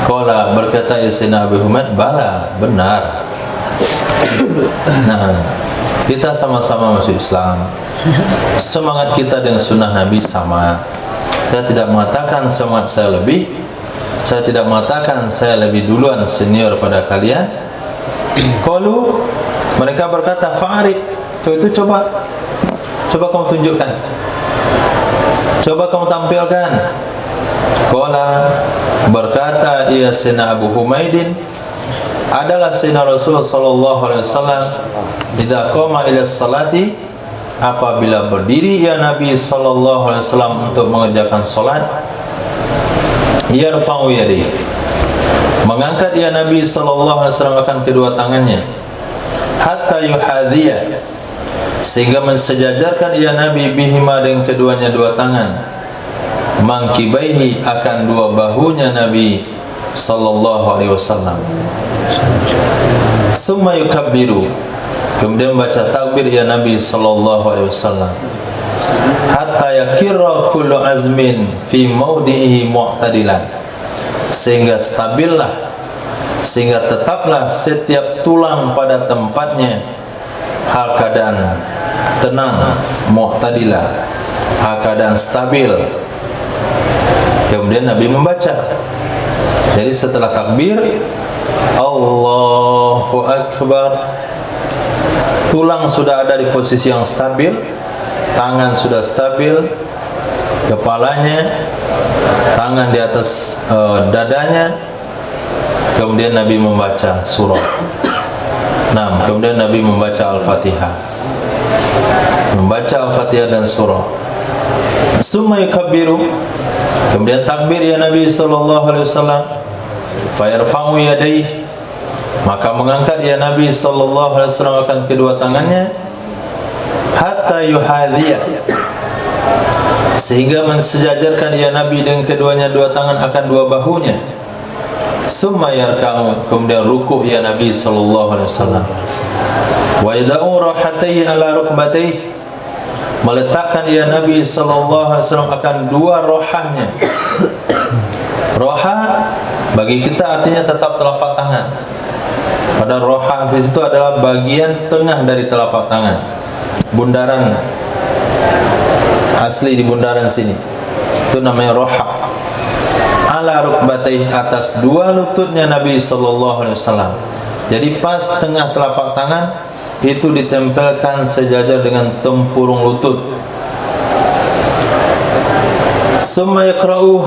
Qala, berkata Sayyidina Abu Humaid, bala, benar. Nah, Kita sama-sama masuk Islam. Semangat kita dengan sunnah Nabi sama. Saya tidak mengatakan semangat saya lebih. Saya tidak mengatakan saya lebih duluan senior pada kalian. Qalu, mereka berkata, fa'arid, itu coba kamu tunjukkan, coba kamu tampilkan. Qala, berkata ia Sayyidina Abu Humaidin, adalah Sayyidina Rasul sallallahu alaihi wasallam, idza qama ila salati, apabila berdiri ya Nabi sallallahu alaihi wasallam untuk mengerjakan salat, yarfa'u yadayhi, mengangkat ya Nabi sallallahu alaihi wasallam akan kedua tangannya, hatta yuhadhiya, sehingga mensejajarkan ya Nabi bihima dengan keduanya dua tangan, mangkibaihi, akan dua bahunya Nabi sallallahu alaihi wasallam. Summa yukabbiru, kemudian baca takbir ya Nabi sallallahu alaihi wasallam, hatta yakirra kullu azmin fi mawdihi mu'tadilan, sehingga stabillah, sehingga tetaplah setiap tulang pada tempatnya, hal keadaan tenang, mu'tadilah, hal keadaan stabil. Kemudian Nabi membaca. Jadi setelah takbir, Allahu Akbar, tulang sudah ada di posisi yang stabil, tangan sudah stabil, kepalanya, tangan di atas dadanya. Kemudian Nabi membaca surah. Nah, kemudian Nabi membaca Al-Fatihah, membaca Al-Fatihah dan surah. Summa yukabbiru, kemudian takbir ya Nabi sallallahu alaihi wasallam, fayarfa'u yadayhi, maka mengangkat ya Nabi sallallahu alaihi wasallam akan kedua tangannya, hatta yuhadhiya, sehingga mensejajarkan ya Nabi dengan keduanya dua tangan akan dua bahunya. Summa yarka'u, kemudian ruku' ya Nabi sallallahu alaihi wasallam, wa yada'u rahatayhi ala rukbatayhi, meletakkan ya Nabi sallallahu alaihi wasallam akan dua rohahnya. Roha bagi kita artinya tetap telapak tangan. Pada roha di situ adalah bagian tengah dari telapak tangan, bundaran asli di bundaran sini, itu namanya roha. Ala rukbatai, atas dua lututnya Nabi sallallahu alaihi wasallam. Jadi pas tengah telapak tangan itu ditempelkan sejajar dengan tempurung lutut. Summa yaqra'u,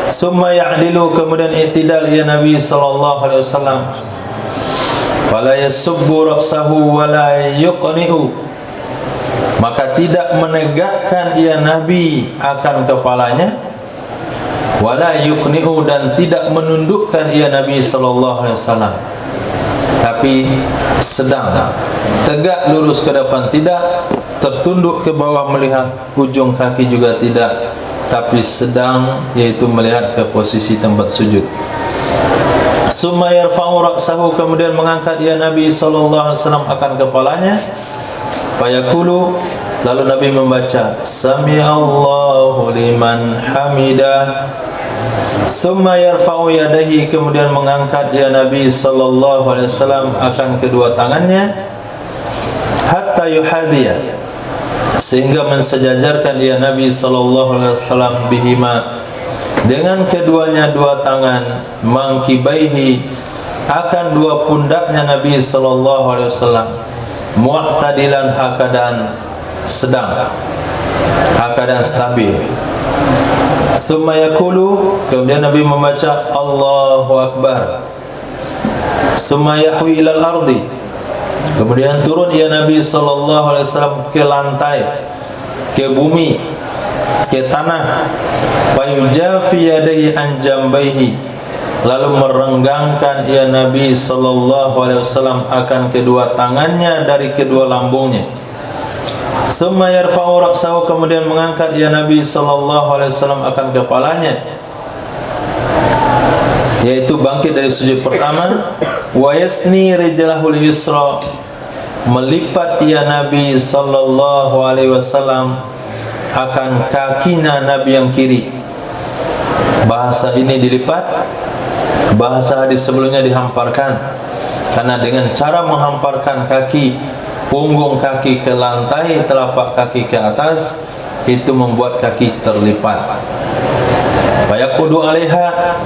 summa ya'dilu, kemudian i'tidal ya Nabi sallallahu alaihi wasallam, fala yasubbu ra'sahu wa la yuqni'u, maka tidak menegakkan ya Nabi akan kepalanya, wala yuqni'u, dan tidak menundukkan ya Nabi sallallahu alaihi wasallam, tapi sedang tegak lurus ke depan tidak, tertunduk ke bawah melihat ujung kaki juga tidak, tapi sedang, yaitu melihat ke posisi tempat sujud. Summa yarfa'u ra'sahu, kemudian mengangkat ya Nabi sallallahu alaihi wasallam akan kepalanya, fayaqulu, lalu Nabi membaca sami'allahu liman hamidah. Summa yarfa'u yadayhi, kemudian mengangkat ya Nabi sallallahu alaihi wasallam akan kedua tangannya, hatta yuhadhiya, sehingga mensejajarkan ya Nabi sallallahu alaihi wasallam bihima, dengan keduanya dua tangan, mangkibaihi, akan dua pundaknya Nabi sallallahu alaihi wasallam, mu'tadilan, keadaan sedang, keadaan stabil. Summa yaqulu, kemudian Nabi membaca Allahu Akbar. Summa yahwi ilal ardi, kemudian turun ya Nabi sallallahu alaihi wasallam ke lantai, ke bumi, ke tanah. Fayujafi yadayhi an jambaihi, lalu merenggangkan ya Nabi sallallahu alaihi wasallam akan kedua tangannya dari kedua lambungnya. Summa yarfa'u ra'sahu, kemudian mengangkat ya Nabi sallallahu alaihi wasallam akan kepalanya, yaitu bangkit dari sujud pertama. Wa yasni rijlahul yusra, melipat ya Nabi sallallahu alaihi wasallam akan kakinya Nabi yang kiri. Bahasa ini dilipat, bahasa hadis sebelumnya dihamparkan. Karena dengan cara menghamparkan kaki, punggung kaki ke lantai, telapak kaki ke atas, itu membuat kaki terlipat. Fayaqudu 'alaiha,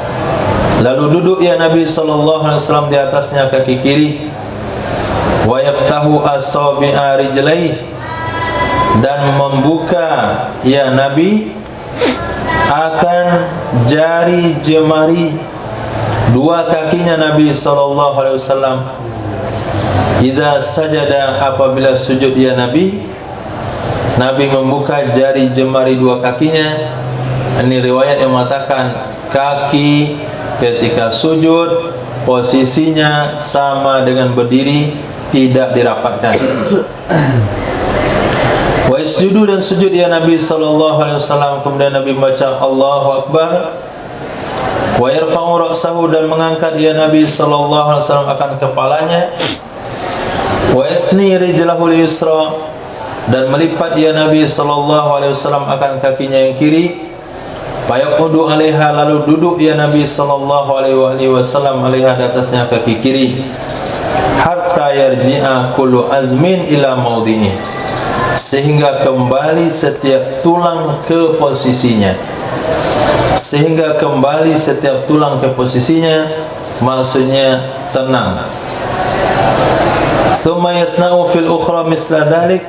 lalu duduk ya Nabi sallallahu alaihi wasallam di atasnya kaki kiri. Wa yaftahu asabi'a rijlaihi, dan membuka ya Nabi akan jari jemari dua kakinya Nabi sallallahu alaihi wasallam. Idza sajada, apabila sujud ya Nabi, Nabi membuka jari jemari dua kakinya. Ini riwayat yang mengatakan kaki ketika sujud posisinya sama dengan berdiri, tidak dirapatkan. Wa isjudu, dan sujud ya Nabi sallallahu alaihi wasallam. Kemudian Nabi membaca Allahu Akbar. Wa yarfa'u ra'sahu, dan mengangkat ya Nabi sallallahu alaihi wasallam akan kepalanya. Wa yasni rijlahul yusra, dan melipat ya Nabi sallallahu alaihi wasallam akan kakinya yang kiri. Fayaqudu 'alaiha, lalu duduk ya Nabi sallallahu alaihi wasallam 'alaiha, di atasnya kaki kiri. Hatta yarji'a kullu azmin ila maudhi'i, sehingga kembali setiap tulang ke posisinya. Sehingga kembali setiap tulang ke posisinya, maksudnya tenang. Summa yasna'u fil ukhra misla dhalik,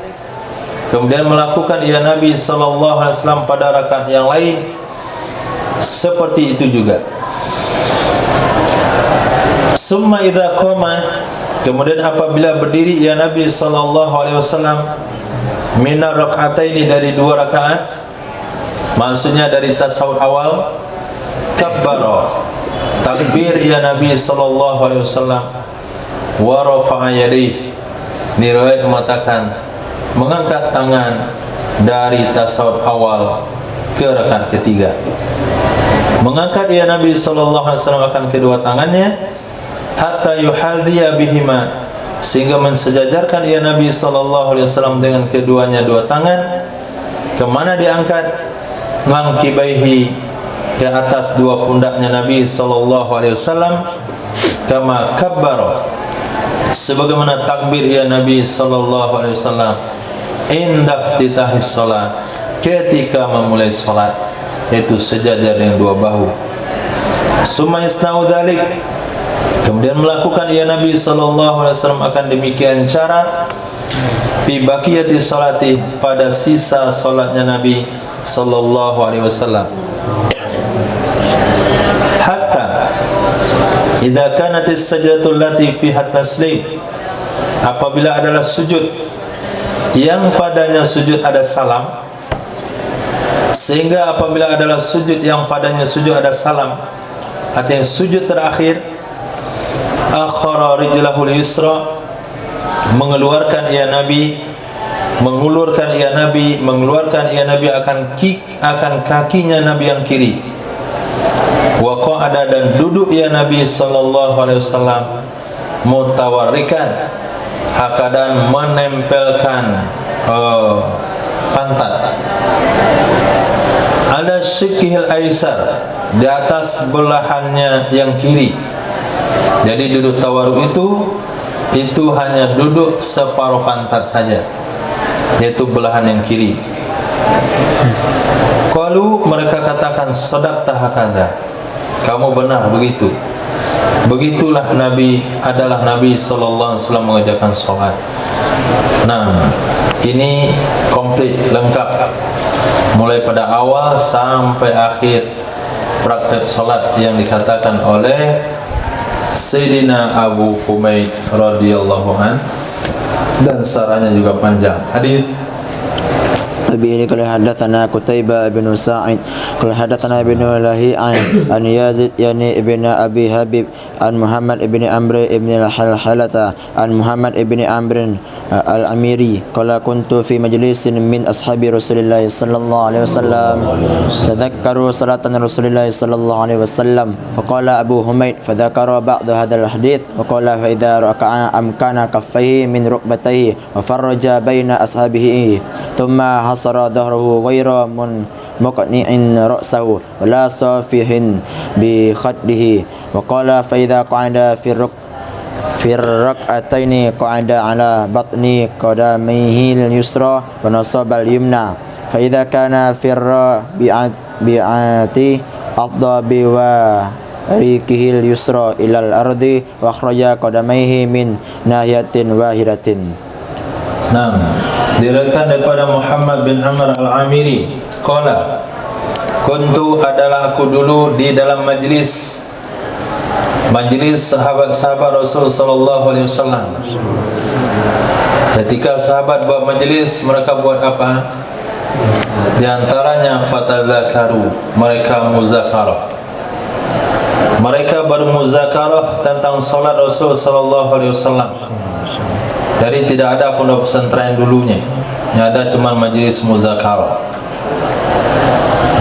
kemudian melakukan ya Nabi sallallahu alaihi wasallam pada rakaat yang lain seperti itu juga. Summa idza qama, kemudian apabila berdiri ya Nabi sallallahu alaihi wasallam minar rak'ataini, dari dua rakaat, maksudnya dari tasawuf awal, kabbara, takbir ya Nabi sallallahu alaihi wasallam, wa rafa'a yadayhi, ini riwayat mengatakan mengangkat tangan dari tasawuf awal ke rakaat ketiga. Mengangkat ya Nabi sallallahu alaihi wasallam akan kedua tangannya, hatta yuhadhiya bihima, sehingga mensejajarkan ya Nabi sallallahu alaihi wasallam dengan keduanya dua tangan. Kemana diangkat? Mangkibaihi, ke atas dua pundaknya Nabi sallallahu alaihi wasallam. Kama kabbara, sebagaimana takbir ya Nabi sallallahu alaihi wasallam inda iftitahis shalah, ketika memulai salat, yaitu sejajar dengan dua bahu. Summa yasna'u dzalik, kemudian melakukan ya Nabi sallallahu alaihi wasallam akan demikian cara fi baqiyati salati, pada sisa salatnya Nabi sallallahu alaihi wasallam. Hatta idza kanatis sajdatul lati fiha taslim, apabila adalah sujud yang padanya sujud ada salam, sehingga apabila adalah sujud yang padanya sujud ada salam, artinya sujud terakhir, akhara rijlahul yusra, mengeluarkan ya Nabi, mengulurkan ya Nabi, mengeluarkan ya Nabi akan kakinya Nabi yang kiri. Wa qa'ada, dan duduk ya Nabi sallallahu alaihi wasallam mutawarrikan, hakadan menempelkan pantat, ada syikihil aisar, di atas belahannya yang kiri. Jadi duduk tawarruk itu hanya duduk separuh pantat saja, yaitu belahan yang kiri. Qalu, mereka katakan, sadaqta hakadha, kamu benar begitu. Begitulah Nabi adalah Nabi sallallahu alaihi wasallam mengerjakan salat. Nah, ini komplit, lengkap, mulai pada awal sampai akhir praktek salat yang dikatakan oleh Sayyidina Abu Humaid radhiyallahu an, dan sarahnya juga panjang. Hadis Abi ini, kalau hadatsana Qutaibah bin Sa'id, kalau hadatsana Ibnu Lahi'an an Yazid yani ibn Abi Habib an Muhammad ibn Amr ibn al-Halata an Muhammad ibn Amr al-Amiri, qala kuntu fi majlisin min ashabi Rasulillah sallallahu alaihi wasallam tadhakkaru salatan Rasulillah sallallahu alaihi wasallam, faqala Abu Humaid fadhakara ba'd hadzal hadits, wa qala fa idza raka'a amkana kaffayhi min rukbatayhi wa farraja baina ashabihi thumma hasara dhahrahu ghayra muqni'in ra'sahu wa la safihin bi khaddihi, wa qala fa idza qa'ada fi في الركعتين قعد على بطن قدميه اليسرى ونصب اليمنى فإذا كان في الرابعة أفضى بوريكه اليسرى إلى الأرض وأخرج قدميه من ناحية واحدة. Nah, diriwayatkan daripada Muhammad bin Amr al-Amiri qala kuntu adalah aku dulu di dalam majlis sahabat-sahabat Rasul sallallahu alaihi wasallam. Ketika sahabat buat majlis, mereka buat apa? Di antaranya fatadzakaru, mereka muzakarah. Mereka bermuzakarah tentang salat Rasul sallallahu alaihi wasallam. Jadi tidak ada pondok pesantren dulunya, yang ada cuma majlis muzakarah.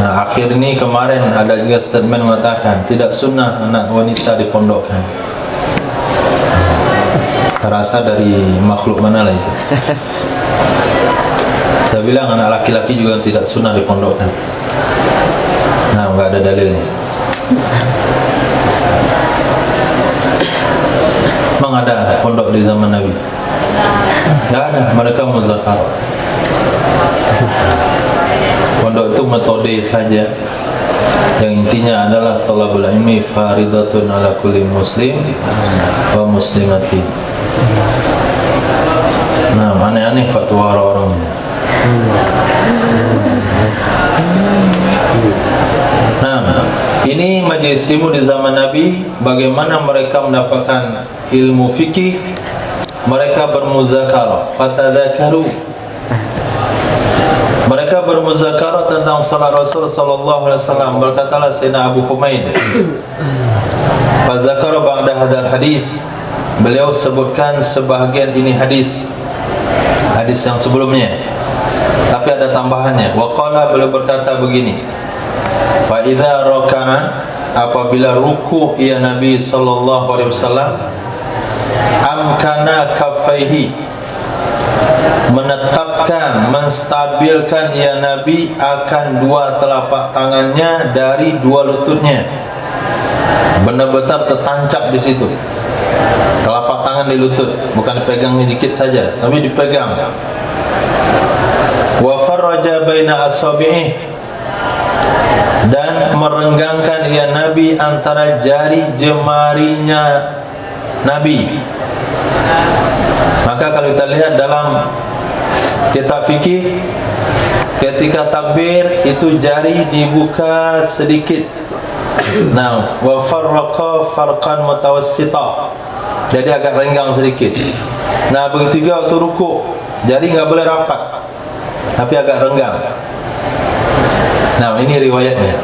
Nah, akhir ini kemarin ada juga statement mengatakan tidak sunnah anak wanita dipondokkan. Saya rasa dari makhluk mana lah itu. Saya bilang anak laki-laki juga tidak sunnah dipondokkan. Nah, enggak ada dalilnya. Memang ada pondok di zaman Nabi? Enggak ada, mereka muzakarah. Pondok itu metode saja. Yang intinya adalah talabul ilmi faridatun ala kulli muslim wa muslimatin. Nah, aneh-aneh fatwa orang-orangnya. Nah, ini majlis ilmu di zaman Nabi. Bagaimana mereka mendapatkan ilmu fikih? Mereka bermuzakarah, fatadzakaru. Mereka bermuzakarah tentang salat Rasul sallallahu alaihi wasallam. Berkatalah Sayyidina Abu Humaid, fazakara ba'da hadzal hadis. Beliau sebutkan sebahagian ini hadis yang sebelumnya, tapi ada tambahannya. Wa qala, beliau berkata begini, fa idza raka'a, apabila ruku ia Nabi sallallahu alaihi wasallam, amkana kaffaihi, menetapkan, menstabilkan ia Nabi akan dua telapak tangannya dari dua lututnya. Benar-benar tertancap di situ. Telapak tangan di lutut, bukan dipegangnya dikit saja, tapi dipegang. Wa farraja baina asabi'i, dan merenggangkan ia Nabi antara jari jemarinya Nabi. Maka kalau kita lihat dalam kitab fikih, ketika takbir itu jari dibuka sedikit. Nah, wa farraqa farqan mutawassita, jadi agak renggang sedikit. Nah, begitu juga waktu ruku, jari enggak boleh rapat, tapi agak renggang. Nah, ini riwayatnya.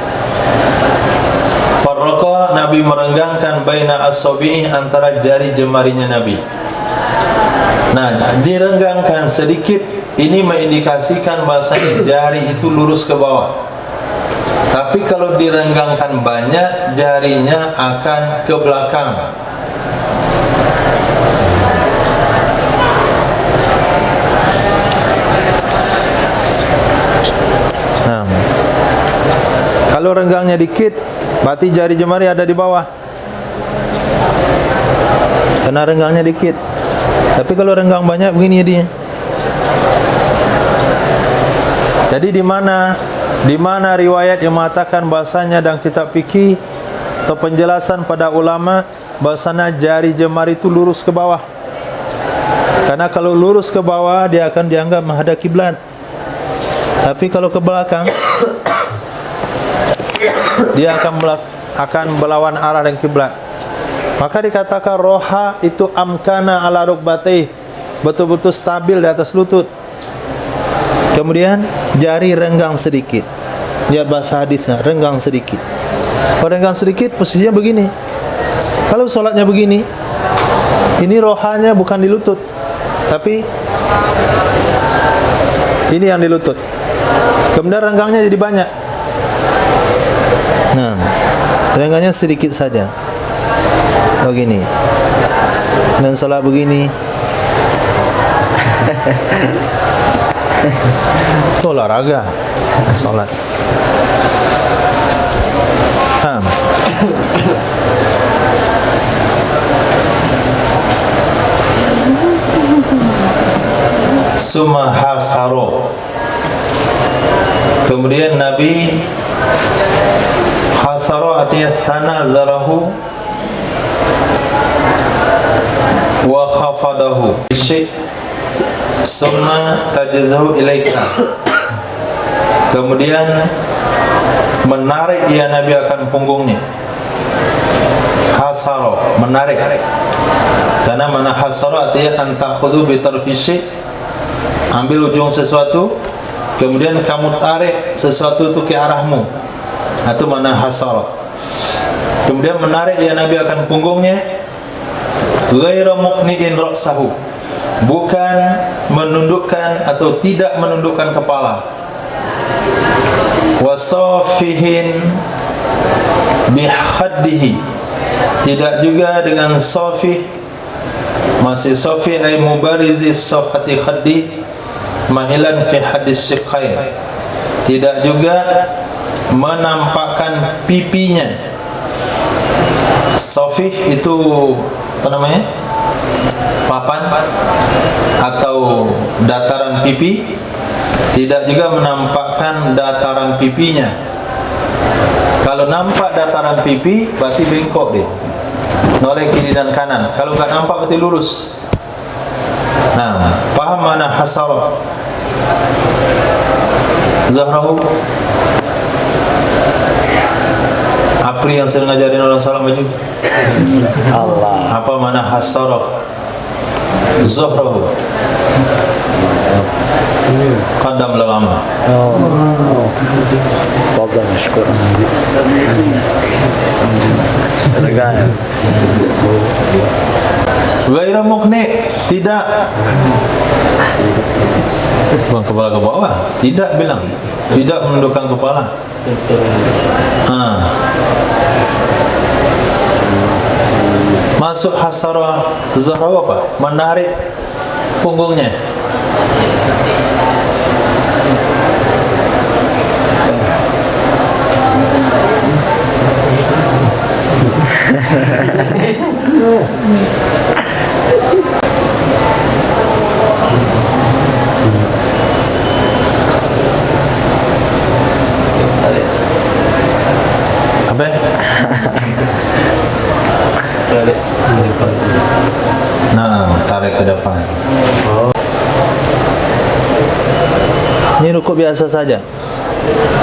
Farraqa, Nabi merenggangkan baina as-sabi'i, antara jari jemarinya Nabi. Nah, direnggangkan sedikit, ini mengindikasikan bahasa jari itu lurus ke bawah. Tapi kalau direnggangkan banyak, jarinya akan ke belakang. Nah, kalau renggangnya dikit, berarti jari jemari ada di bawah. Karena renggangnya dikit. Tapi kalau renggang banyak begini dia. Jadi di mana riwayat yang mengatakan bahasanya dan kitab fikih atau penjelasan pada ulama bahasanya jari jemari itu lurus ke bawah. Karena kalau lurus ke bawah dia akan dianggap menghadap kiblat. Tapi kalau ke belakang dia akan berlawan arah dan kiblat. Maka dikatakan roha itu amkana ala rukbatih, betul-betul stabil di atas lutut. Kemudian jari renggang sedikit. Lihat bahasa hadisnya, renggang sedikit. Kalau renggang sedikit posisinya begini. Kalau solatnya begini, ini rohanya bukan di lutut, tapi ini yang di lutut. Kemudian renggangnya jadi banyak. Nah, renggangnya sedikit saja. Begini. Dan solat begini. Itu olahraga, solat. summa hasaro. Kemudian Nabi hasaro artinya sanazarahu wa khafadahu syai' summa tajazahu ilaika. Kemudian menarik ya Nabi akan punggungnya. Hasaro, menarik. Karena mana hasaro artinya antakhudhu bitarfi syai', ambil ujung sesuatu kemudian kamu tarik sesuatu itu ke arahmu. Itu mana hasaro. Kemudian menarik ya Nabi akan punggungnya. Ghairu muqni'in ra'sahu, bukan menundukkan atau tidak menundukkan kepala. Wasafihin bihaddihi, tidak juga dengan safih. Masih safih ay mubarizi safati khaddi mahilan fi hadis syiqain, tidak juga menampakkan pipinya. Safih itu apa namanya? Papan atau dataran pipi, tidak juga menampakkan dataran pipinya. Kalau nampak dataran pipi berarti bengkok dia, noleh kiri dan kanan. Kalau enggak nampak berarti lurus. Nah, paham mana hasara zahrahu? Apri yang sering ngajarin orang salam maju. Allah. Apa mana hasara zahrahu? Qadam lama. Oh. Fadhal syukur. Lega. Ghairu muqni, tidak. Bukan kepala ke bawah, tidak bilang. Tidak menundukkan kepala. Masuk hasara zahra apa? Menarik punggungnya. Apa? Nah, tarik ke depan. Ini rukuk biasa saja,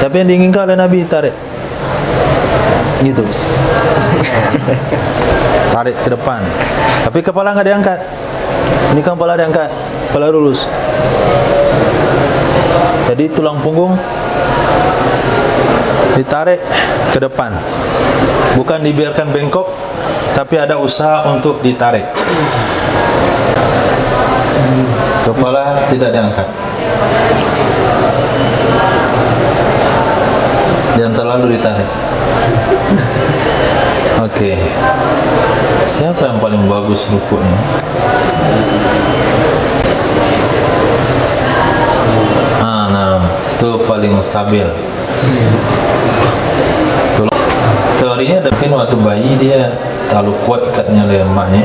tapi yang diinginkan oleh Nabi tarik gitu. Tarik ke depan, tapi kepala nggak diangkat. Ini kan kepala diangkat, kepala lurus. Jadi tulang punggung ditarik ke depan, bukan dibiarkan bengkok, tapi ada usaha untuk ditarik. Kepala tidak diangkat, jangan terlalu ditarik. Oke. Siapa yang paling bagus rukuknya? Nah, itu paling stabil. Teorinya mungkin waktu bayi dia terlalu kuat ikatnya oleh emaknya,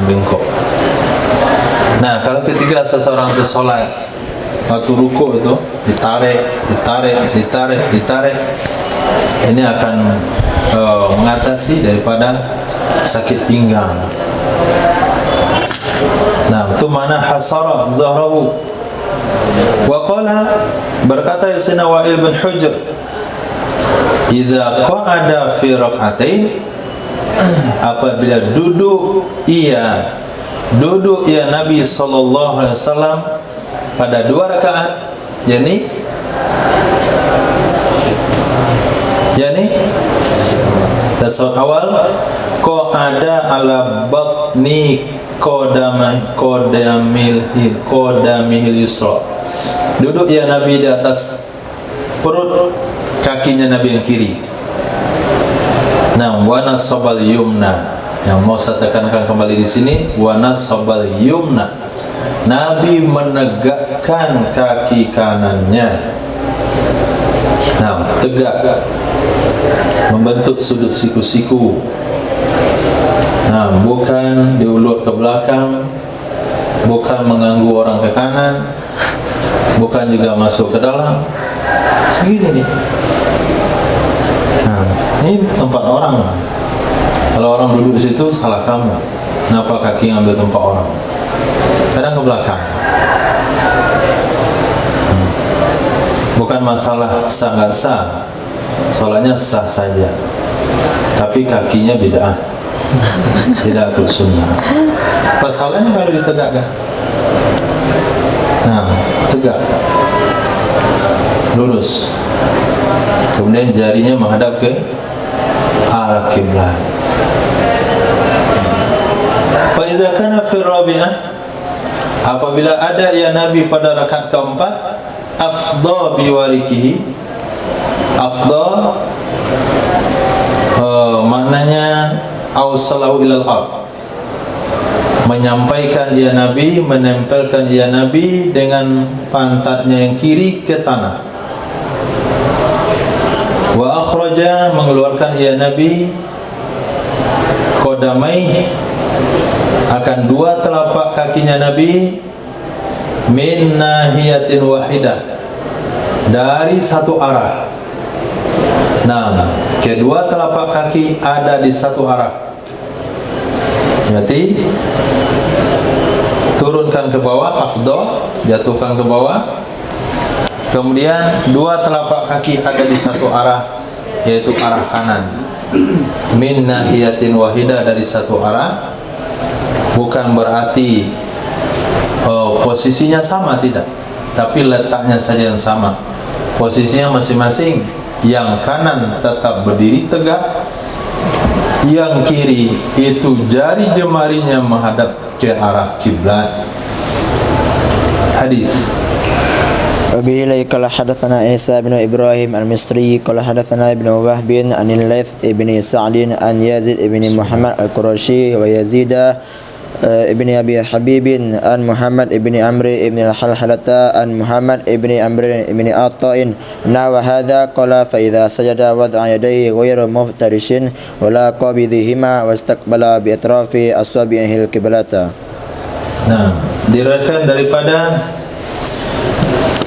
bengkok. Nah, kalau ketika seseorang itu sholat, waktu rukuk itu ditarik, ini akan mengatasi daripada sakit pinggang. Nah, itu mana hasara zahrahu. Wa qala, berkata Sayyidina Wa'il bin Hujr, idza qa'ada fi rak'atain, apabila duduk ia Nabi sallallahu alaihi wasallam pada 2 rakaat, yakni tasawuf awal, qa'ada ala batni qadamil yusra, duduk ya Nabi di atas perut kakinya Nabi yang kiri. Nah, wa nasabal yumna, yang mau saya tekankan kembali di sini, wa nasabal yumna, Nabi menegakkan kaki kanannya. Nah, tegak, membentuk sudut siku-siku. Nah, bukan diulur ke belakang, bukan masuk ke dalam. Begini nih. Nah, ini tempat orang. Kalau orang duduk di situ salah kamu. Kenapa kaki ngambil tempat orang? Kadang ke belakang. Bukan masalah sah nggak sah, soalnya sah saja. Tapi kakinya bid'ah, tidak ikut sunnah. Masalahnya kalau ditegakkan. Nah, tegak, lurus. Kemudian jarinya menghadap ke arah kiblat. Fa idza kana fi rabi'ah, apabila ada ya Nabi pada rakaat keempat, afdha biwarikihi. Afdha maknanya awsalahu ilal ard, menyampaikan ya Nabi, menempelkan ya Nabi dengan pantatnya yang kiri ke tanah. Wa akhraja, mengeluarkan ya Nabi qadamai, akan dua telapak kakinya Nabi, min nahiyatin wahidah, dari satu arah. Nah, kedua telapak kaki ada di satu arah. Berarti turunkan ke bawah, afdha, jatuhkan ke bawah. Kemudian dua telapak kaki ada di satu arah, yaitu arah kanan. Min nahiyatin wahidah, dari satu arah. Bukan berarti posisinya sama, tidak, tapi letaknya saja yang sama. Posisinya masing-masing. Yang kanan tetap berdiri tegak, yang kiri itu jari jemarinya menghadap ke arah kiblat. Hadis. وبه قال حدثنا عيسى بن إبراهيم المصري قال حدثنا ابن وهب عن الليث بن سعد عن يزيد بن محمد القرشي ويزيد ابن أبي حبيب عن محمد ابن عمرو ابن الحلحلة عن محمد ابن عمرو ابن عطاء نحو هذا قال فإذا سجد وضع يديه غير مفترش ولا قابضهما واستقبل بأطراف أصابعه القبلة. Nah, diriwayatkan daripada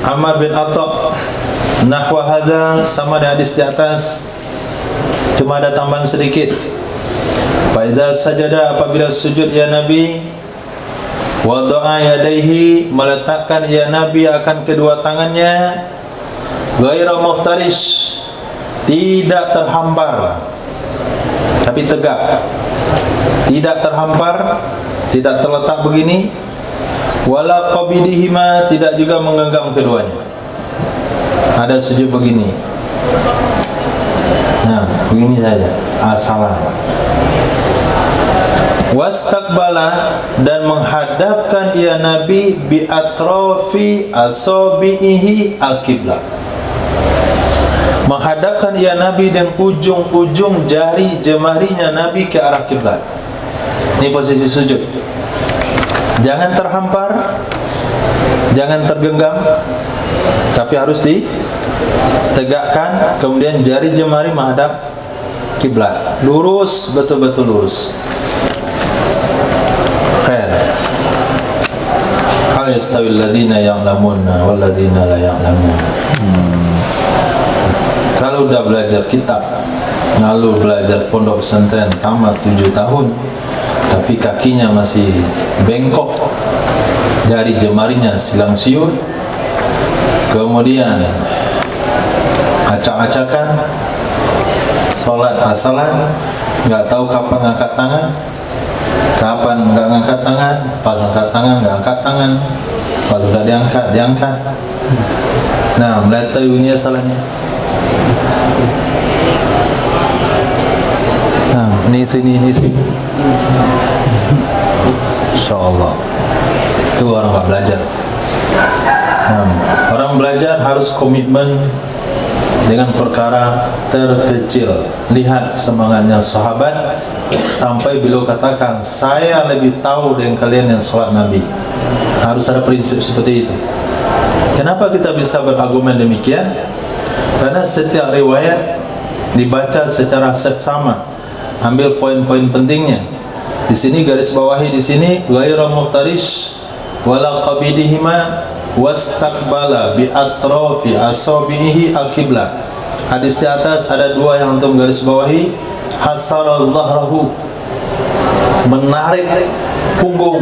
Amr bin Atta nahwa hadza, sama dengan hadis di atas, cuma ada tambahan sedikit. Fa idza sajada, apabila sujud ya Nabi, wada'a yadaihi, meletakkan ya Nabi akan kedua tangannya, ghaira muftarish, tidak terhampar tapi tegak, tidak terhampar, tidak terletak begini, wala qabidihima, tidak juga menggenggam keduanya. Ada sujud begini, nah begini saja, asalan. Wastaqbala, dan menghadapkan ya Nabi bi atrafi asabihi al-qiblah, menghadapkan ya Nabi dengan ujung-ujung jari jemarinya Nabi ke arah kiblat. Ini posisi sujud. Jangan terhampar, jangan tergenggam, tapi harus ditegakkan. Kemudian jari jemari menghadap kiblat, lurus, betul-betul lurus. Khair. Hal yastawil ladzina ya'lamuna wal ladzina la ya'lamun. Kalau udah belajar kitab, lalu belajar pondok pesantren tamat 7 tahun, tapi kakinya masih bengkok, jari jemarinya silang siur, kemudian acak-acakan, sholat asalan, nggak tahu kapan ngangkat tangan, kapan nggak ngangkat tangan, pas ngangkat tangan nggak angkat tangan, pas udah diangkat. Nah, melihat dunia salahnya. Nah, ini sini. Insyaallah. Itu orang nggak belajar. Nah, orang belajar harus komitmen dengan perkara terkecil. Lihat semangatnya sahabat sampai beliau katakan, saya lebih tahu dengan kalian yang sholat Nabi. Harus ada prinsip seperti itu. Kenapa kita bisa berargumen demikian? Karena setiap riwayat dibaca secara seksama. Ambil poin-poin pentingnya. Di sini garis bawahi, di sini ghairu muftarish wala qabidihima, wastaqbala bi atrafi asabihi al-qiblah. Hadis di atas ada dua yang antum garis bawahi. Hasara dhahrahu, menarik punggung.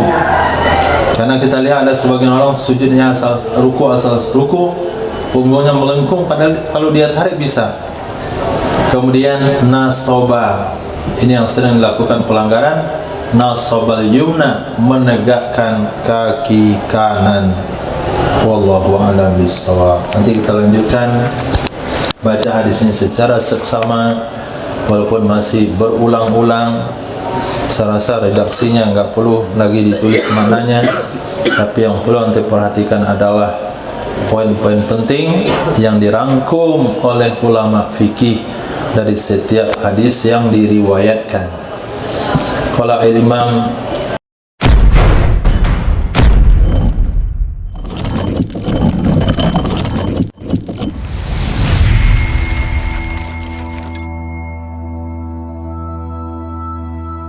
Karena kita lihat ada sebagian orang sujudnya asal ruku, punggungnya melengkung, padahal kalau dia tarik bisa. Kemudian nasoba, ini yang sering dilakukan pelanggaran. Nasobal yumna, menegakkan kaki kanan. Wallahu a'lam bishawab. Nanti kita lanjutkan baca hadis ini secara seksama, walaupun masih berulang-ulang. Saya rasa redaksinya nggak perlu lagi ditulis maknanya, tapi yang perlu anda perhatikan adalah poin-poin penting yang dirangkum oleh ulama fikih dari setiap hadis yang diriwayatkan. Qala Imam